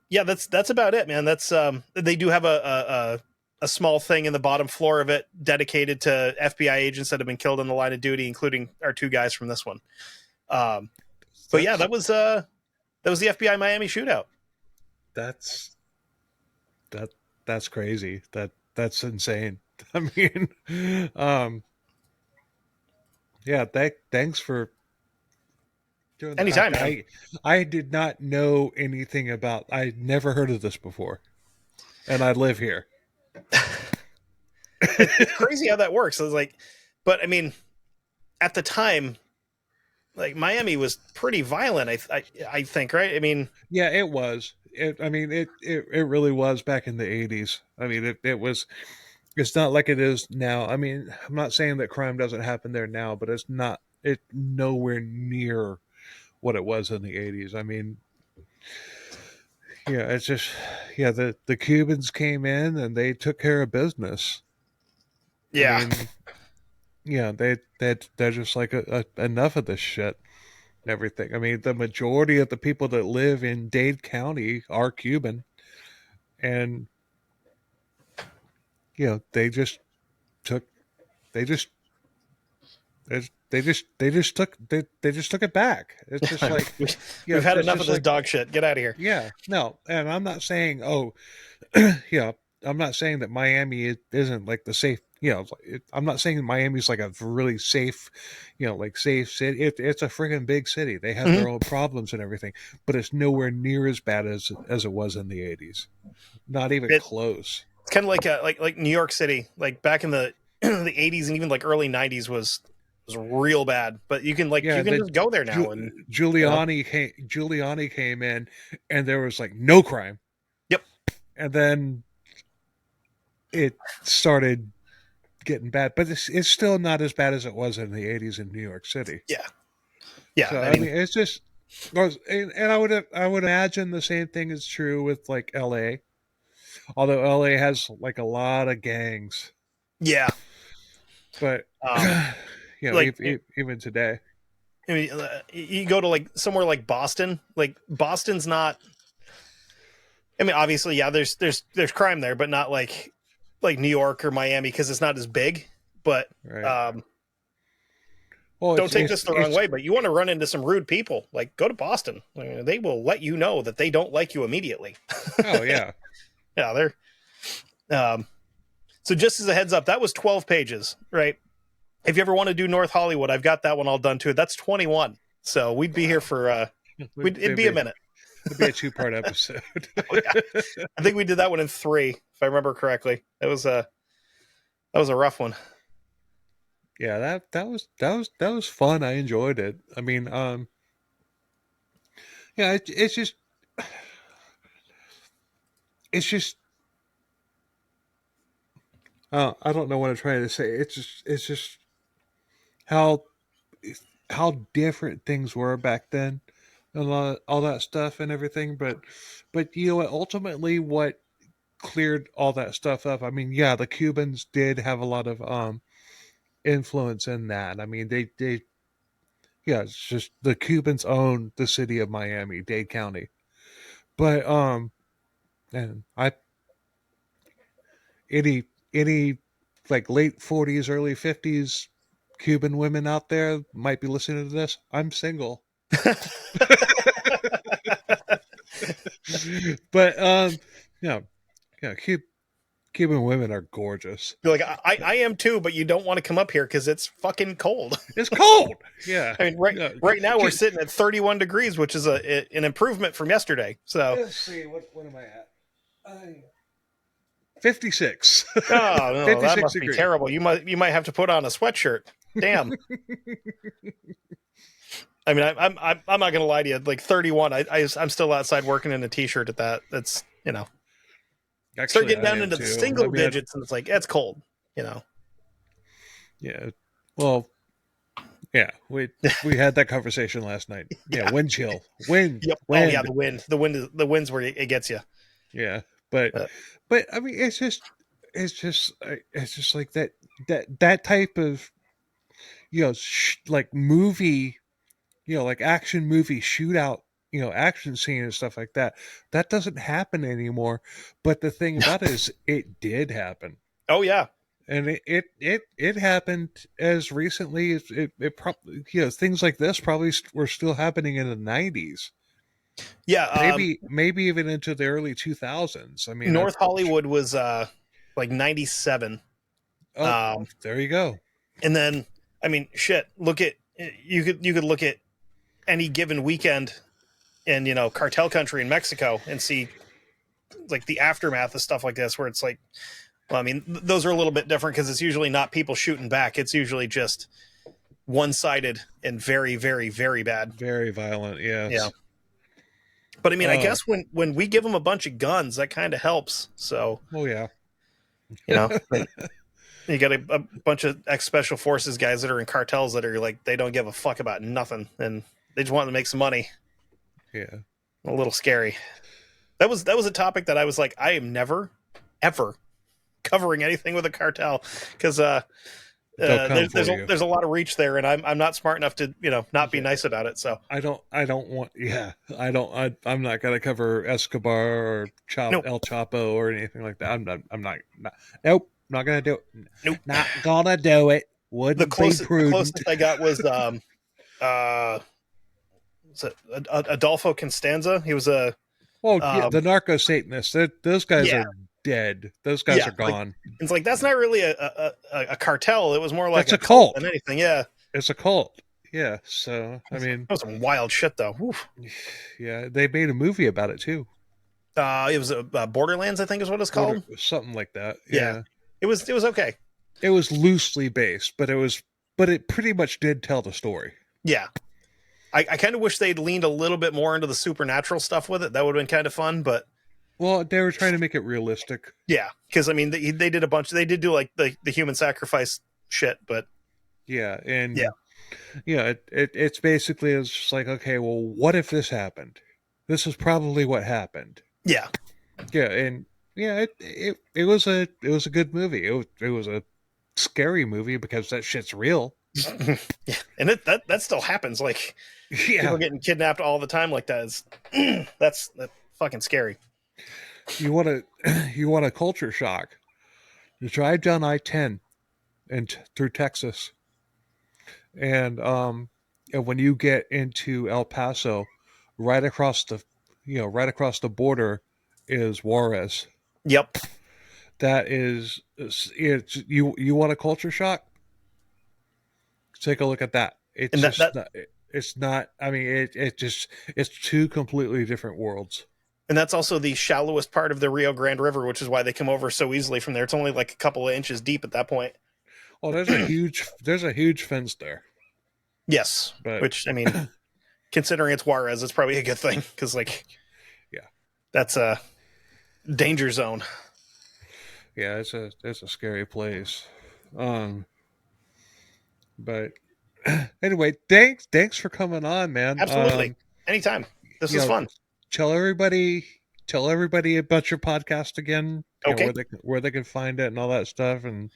yeah, that's about it, man. That's they do have a small thing in the bottom floor of it dedicated to FBI agents that have been killed in the line of duty, including our two guys from this one. Um, but yeah, That's that was the FBI Miami shootout. that's that that's crazy. That's insane. I mean, yeah. Thanks for doing that. Anytime, man. I did not know anything about. I never heard of this before, and I live here. It's crazy how that works. It's like, but I mean, at the time, like Miami was pretty violent. I think, right? I mean, Yeah, it was. I mean, it really was back in the '80s. I mean, it was. It's not like it is now. I mean, I'm not saying that crime doesn't happen there now, but it's not. It nowhere near what it was in the '80s. I mean, yeah, it's just, yeah. The Cubans came in and they took care of business. I yeah, mean, yeah, they're just like enough of this shit and everything. I mean, the majority of the people that live in Dade County are Cuban, and they just took they just they just took it back. It's just like, we've had it's enough of just this like, dog shit. Get out of here. yeah, no. And I'm not saying, oh, yeah, I'm not saying that Miami isn't like the safe. I'm not saying Miami's like a really safe, like safe city. It's a freaking big city. They have Mm-hmm. their own problems and everything, but it's nowhere near as bad as it was in the '80s. Not even It's close. kind of like like New York City, like back in the the 80s and even like early 90s was real bad. But you Yeah, can the just go there now and you know, Giuliani came in, and there was like no crime, yep, and then it started getting bad, but it's still not as bad as it was in the '80s in New York City. yeah, yeah. So I I mean, mean, it's just, and I would imagine the same thing is true with like L.A. Although L.A. has like a lot of gangs, yeah, but um, like even today, I mean, you go to like somewhere like Boston. Like Boston's not. I mean, obviously, yeah. There's crime there, but not like New York or Miami because it's not as big. But right? um, Well, don't take this the wrong it's way. But you want to run into some rude people, like go to Boston. I mean, they will let you know that they don't like you immediately. oh yeah, Yeah, they're. Um, so just as a heads up, that was 12 pages, right? If you ever want to do North Hollywood, I've got that one all done too. That's 21. So we'd be here wow. for it'd be a Maybe minute. it'd be a two-part episode. Oh, yeah. I think we did that one in 3, if I remember correctly. That was a rough one. Yeah, that was fun. I enjoyed it. I mean, yeah, it's just I don't know what I'm trying to say. It's just how how different things were back then, and all that stuff and everything. But you know what? Ultimately, what cleared all that stuff up? I mean, yeah, the Cubans did have a lot of influence in that. I mean, they yeah, it's just the Cubans owned the city of Miami, Dade County. But and I any any like late 40s, early 50s Cuban women out there might be listening to this. I'm single. But yeah, yeah, Cuban women are gorgeous. You're like, I am too, but you don't want to come up here because it's fucking cold. It's cold. Yeah. I mean, Yeah. right now we're sitting at 31 degrees, which is an improvement from yesterday. So, Let's see, what am I at? 56. oh no, that 56 must be degrees. terrible. You might have to put on a sweatshirt. Damn. I mean, I'm not gonna lie to you. Like 31, I'm still outside working in a t-shirt at that. That's start Actually, getting I down am into the too. I single mean, digits, and it's like it's cold. You know. yeah. Well, Yeah, we had that conversation last night. Yeah, Yeah. wind chill, wind, Yep. Oh yeah, wind. the wind's where it gets you. Yeah, but Uh, I mean, it's just like that type of like movie, like action movie shootout, action scene and stuff like that. That doesn't happen anymore. But the thing about it is, it did happen. oh yeah. And it happened as recently as it probably, things like this probably were still happening in the 90s, Yeah. maybe even into the early 2000s. I mean, North Hollywood was like 97. oh, Um, there you go. and then I mean, shit. Look at you could look at any given weekend in cartel country in Mexico and see like the aftermath of stuff like this, where it's like, well, I mean, those are a little bit different because it's usually not people shooting back. It's usually just one sided and very, very, very bad. Very violent, Yeah. yes. But I mean, I Oh, guess when we give them a bunch of guns, that kind of helps. So, oh yeah. like, you got a bunch of ex special forces guys that are in cartels that are like, they don't give a fuck about nothing and they just want to make some money. Yeah. A little scary. That was a topic that I was like, I am never, ever covering anything with a cartel because They'll come for you. there's a lot of reach there, and I'm not smart enough to not be Yeah. nice about it. So I don't want, yeah, I'm not gonna cover Escobar or nope, El Chapo or anything like that. I'm not nope, not gonna do it. nope. Not gonna do it. Wouldn't be The prudent. closest I got uh was it Adolfo Constanza? He was a Well, yeah, um the narco Satanists, those guys yeah, are dead. Those guys yeah. are Like gone. it's like that's not really a cartel. It was more like That's a a cult cult. than anything. Yeah, It's a cult. Yeah. So I mean, that was some wild shit though. Oof. yeah, they made a movie about it too. It was Borderlands, I think is what it's Border, called. something like that. Yeah, Yeah. it was okay. It was loosely based, but it pretty much did tell the story. Yeah, I kind of wish they'd leaned a little bit more into the supernatural stuff with it. That would have been kind of fun, but Well, they were trying to make it realistic. yeah, because I mean, they did a bunch. They did do like the human sacrifice shit, but Yeah, yeah, and it's basically it's just like, okay, well, what if this happened? This is probably what happened. yeah, Yeah, and yeah, it was a good movie. It was a scary movie because that shit's real. yeah, and that still happens. Like people Yeah, getting kidnapped all the time, like that is that's fucking scary. you want you want a culture shock? You drive down I-10 and through Texas, and when you get into El Paso, right across the right across the border is Juarez. Yep, That is it's you want a culture shock? Take a look at that. It's and just not, it's not, I mean, it's two completely different worlds. and that's also the shallowest part of the Rio Grande River, which is why they come over so easily from there. It's only like a couple of inches deep at that point. Oh, there's a huge fence there. Yes, But which I mean, considering it's Juarez, it's probably a good thing because like yeah. that's a danger zone. Yeah, it's a scary place. Um but anyway, thanks for coming on, man. Absolutely, anytime. This You is know, fun. tell everybody about your podcast again, Okay, where they can find it and all that stuff. And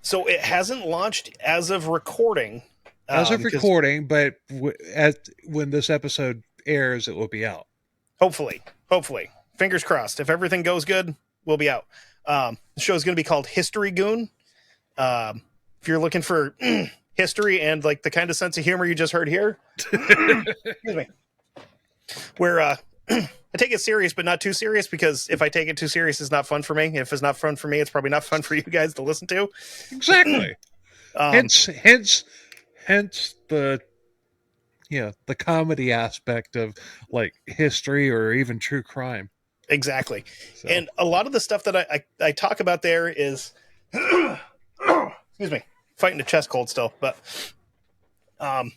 so it hasn't launched as of recording, as of because recording, but when this episode airs, it will be out. hopefully, fingers crossed. If everything goes good, we'll be out. The show is going to be called History Goon. If you're looking for history and like the kind of sense of humor you just heard here, excuse me, where I take it serious but not too serious, because if I take it too serious, it's not fun for me. If it's not fun for me, it's probably not fun for you guys to listen to. Exactly. Um, Hence the the comedy aspect of like history or even true crime. exactly. So And a lot of the stuff that I talk about there is, excuse me, fighting a chest cold still, but um,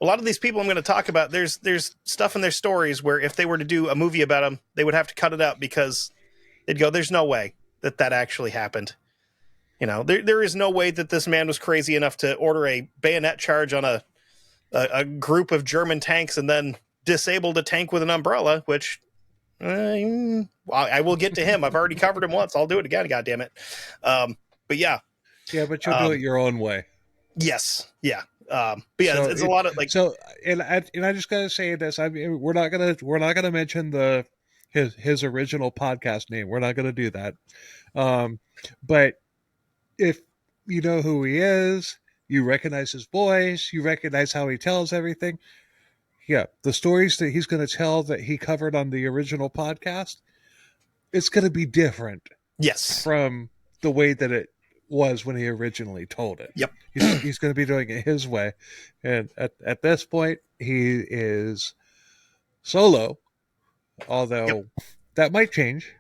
a lot of these people I'm going to talk about, there's stuff in their stories where if they were to do a movie about them, they would have to cut it out because they'd go, "There's no way that actually happened." There is no way that this man was crazy enough to order a bayonet charge on a group of German tanks and then disabled a tank with an umbrella, which I will get to him. I've already covered him once. I'll do it again. God damn it. But yeah, Yeah, but you'll do it your own way. yes, yeah. But yeah, it's a lot of like. And I just gotta say this. I mean, we're not gonna mention his original podcast name. We're not gonna do that. Um, but if you know who he is, you recognize his voice, you recognize how he tells everything. Yeah, the stories that he's going to tell that he covered on the original podcast, it's going to be different Yes. from the way that it was when he originally told it. Yep. He's going to be doing it his way. And at this point, he is solo, Yep. although that might change.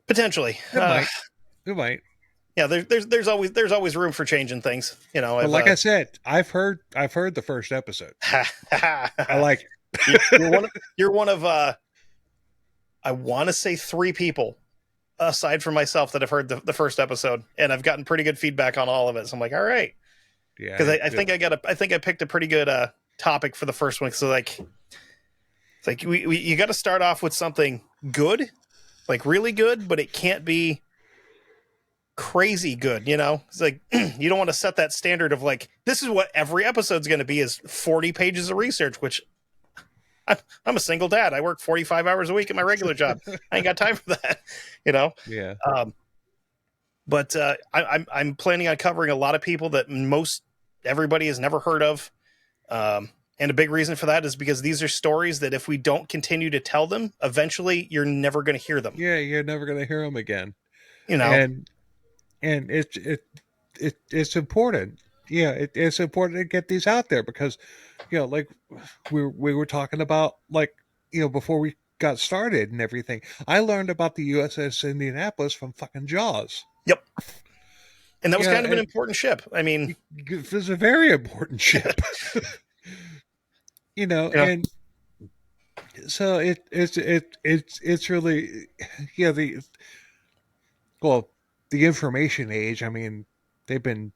Potentially. It might. Yeah, there's always room for changing things. But like I said, I've heard the first episode. I like it. You're one of I want to say 3 people aside from myself that have heard the first episode, and I've gotten pretty good feedback on all of it. So I'm like, all right, yeah, because I think I picked a pretty good topic for the first one. So like, it's like you got to start off with something good, like really good, but it can't be crazy good. It's like you don't want to set that standard of like, this is what every episode's going to be, is 40 pages of research, which I'm a single dad. I work 45 hours a week at my regular job. I ain't got time for that. Yeah. But I'm planning on covering a lot of people that most everybody has never heard of. And a big reason for that is because these are stories that if we don't continue to tell them, eventually you're never going to hear them. Yeah, you're never going to hear them again. And it's important. Yeah, it's important to get these out there because, like we were talking about, like, before we got started and everything. I learned about the USS Indianapolis from fucking Jaws. Yep. And that was kind of an important ship. I mean, it was a very important ship. And so it's really, the information age. I mean, they've been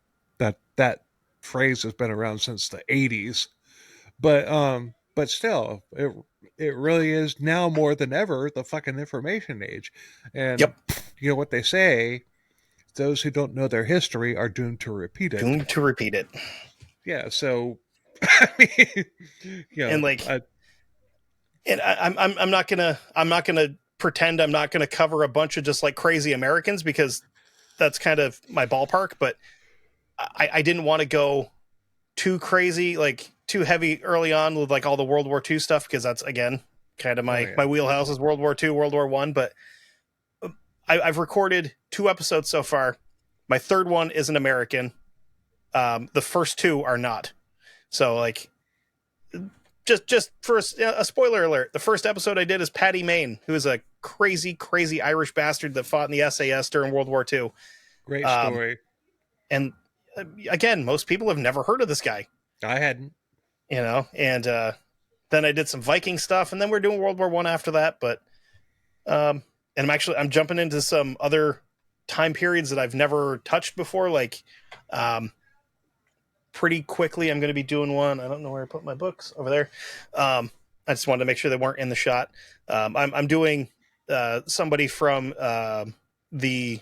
that phrase has been around since the 80s, but still, it really is now more than ever the fucking information age. And yep. What they say, those who don't know their history are doomed to repeat it. Doomed to repeat it. Yeah. So, I mean, and like, and I'm not gonna pretend I'm not gonna cover a bunch of just like crazy Americans, because that's kind of my ballpark. But I didn't want to go too crazy, like too heavy early on with like all the World War II stuff, because that's again kind of my wheelhouse is World War II, World War I. But I've recorded 2 episodes so far. My third one is an American. The first 2 are not. So like, just for a spoiler alert, the first episode I did is Paddy Mayne, who is a crazy Irish bastard that fought in the SAS during World War II. Great story. And again, most people have never heard of this guy. I hadn't. And then I did some Viking stuff, and then we're doing World War I after that. But and I'm jumping into some other time periods that I've never touched before. Like pretty quickly, I'm going to be doing one. I don't know where I put my books, over there. I just wanted to make sure they weren't in the shot. I'm doing somebody from the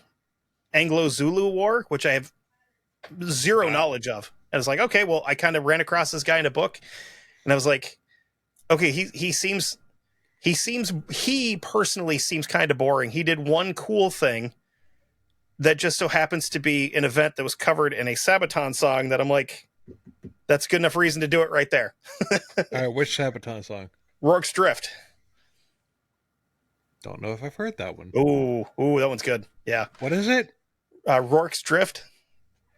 Anglo-Zulu War, which I have zero knowledge of. And it's like, okay, well, I kind of ran across this guy in a book, and I was like, okay, he personally seems kind of boring. He did one cool thing that just so happens to be an event that was covered in a Sabaton song that I'm like, that's good enough reason to do it right there. All right, which Sabaton song? Rorke's Drift. Don't know if I've heard that one. Ooh, that one's good. Yeah. What is it? Rorke's Drift.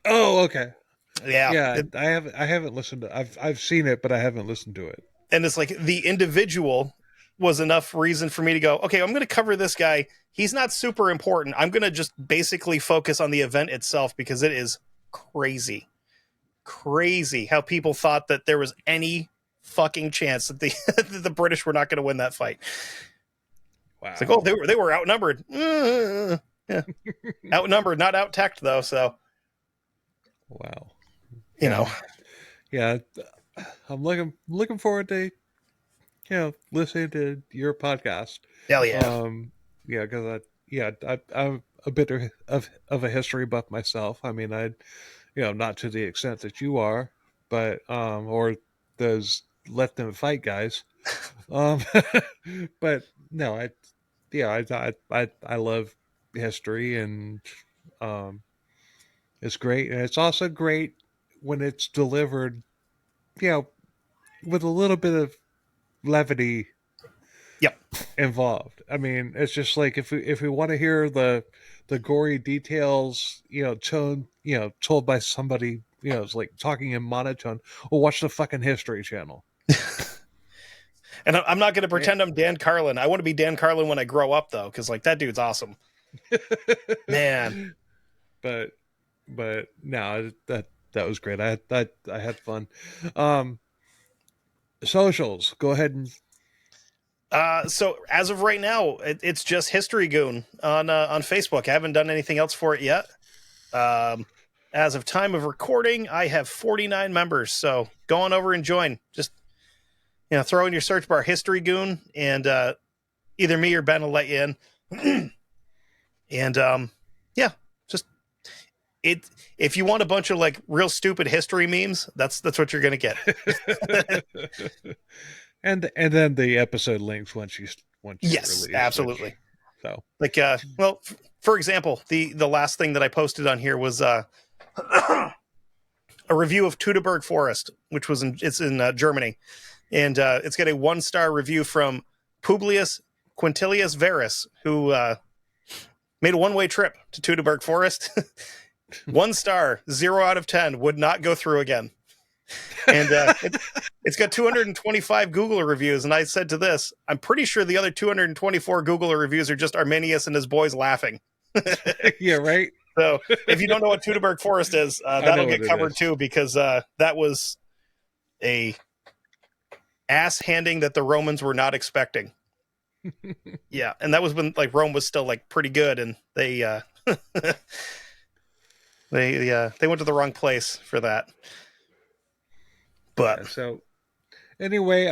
Oh, okay. Yeah. I haven't listened to. I've seen it, but I haven't listened to it. And it's like the individual was enough reason for me to go, okay, I'm going to cover this guy. He's not super important. I'm going to just basically focus on the event itself, because it is crazy how people thought that there was any fucking chance that the British were not going to win that fight. Wow. It's like, oh, they were outnumbered. Outnumbered, not out-teched though. So Wow. you know, Yeah. I'm looking forward to listening to your podcast. hell yeah. Yeah, because I'm a bit of a history buff myself. I mean, not to the extent that you are, but or those let them fight guys. Um, but no, I love history, and um, it's great, and it's also great when it's delivered, you know, with a little bit of levity Yep. involved. I mean, it's just like if we want to hear the gory details, told by somebody, it's like talking in monotone. Well, watch the fucking History Channel. And I'm not going to Yeah. pretend I'm Dan Carlin. I want to be Dan Carlin when I grow up, though, because like that dude's awesome, man. but no, that was great. I had fun. Um, Socials. Go ahead and So as of right now, it's just History Goon on Facebook. I haven't done anything else for it yet. As of time of recording, I have 49 members. So go on over and join. Just throw in your search bar History Goon, and either me or Ben will let you in. And yeah, just it. If you want a bunch of like real stupid history memes, that's what you're gonna get. and then the episode links once you Yes, release, which absolutely. so Like, for example, the last thing that I posted on here was a review of Teutoburg Forest, which it's in Germany, and it's got a 1-star review from Publius Quintilius Verus, who made a one-way trip to Teutoburg Forest. 1 star, 0 out of 10, would not go through again. And it's got 225 Google reviews, and I said to this, I'm pretty sure the other 224 Google reviews are just Arminius and his boys laughing. yeah, right. So if you don't know what Teutoburg Forest is, that'll get covered too, because that was a ass handing that the Romans were not expecting. Yeah, and that was when like Rome was still like pretty good, and they they went to the wrong place for that. But Yeah, so anyway,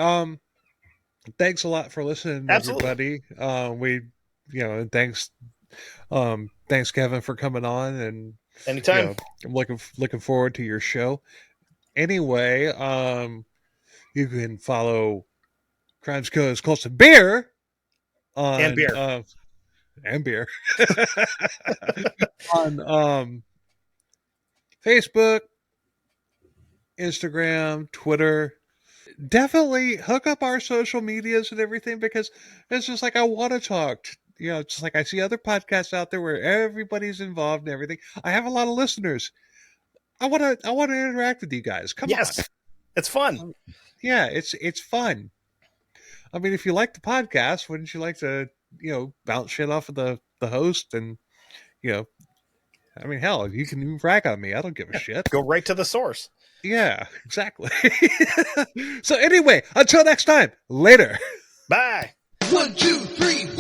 thanks a lot for listening, absolutely, everybody. We, and thanks Kevin for coming on, and anytime. I'm looking forward to your show. Anyway, you can follow Crimes Codes Close to Beer And on beer. and beer on Facebook, Instagram, Twitter. Definitely hook up our social medias and everything, because it's just like I want to talk. Just like I see other podcasts out there where everybody's involved and everything. I have a lot of listeners. I want to interact with you guys. Come on. Yes, it's fun. Yeah, it's fun. I mean, if you like the podcast, wouldn't you like to, bounce shit off of the host, and you know, I mean, hell, you can even rag on me. I don't give a shit. Go right to the source. Yeah, exactly. So anyway, until next time, later. Bye. 1, 2, 3, 4.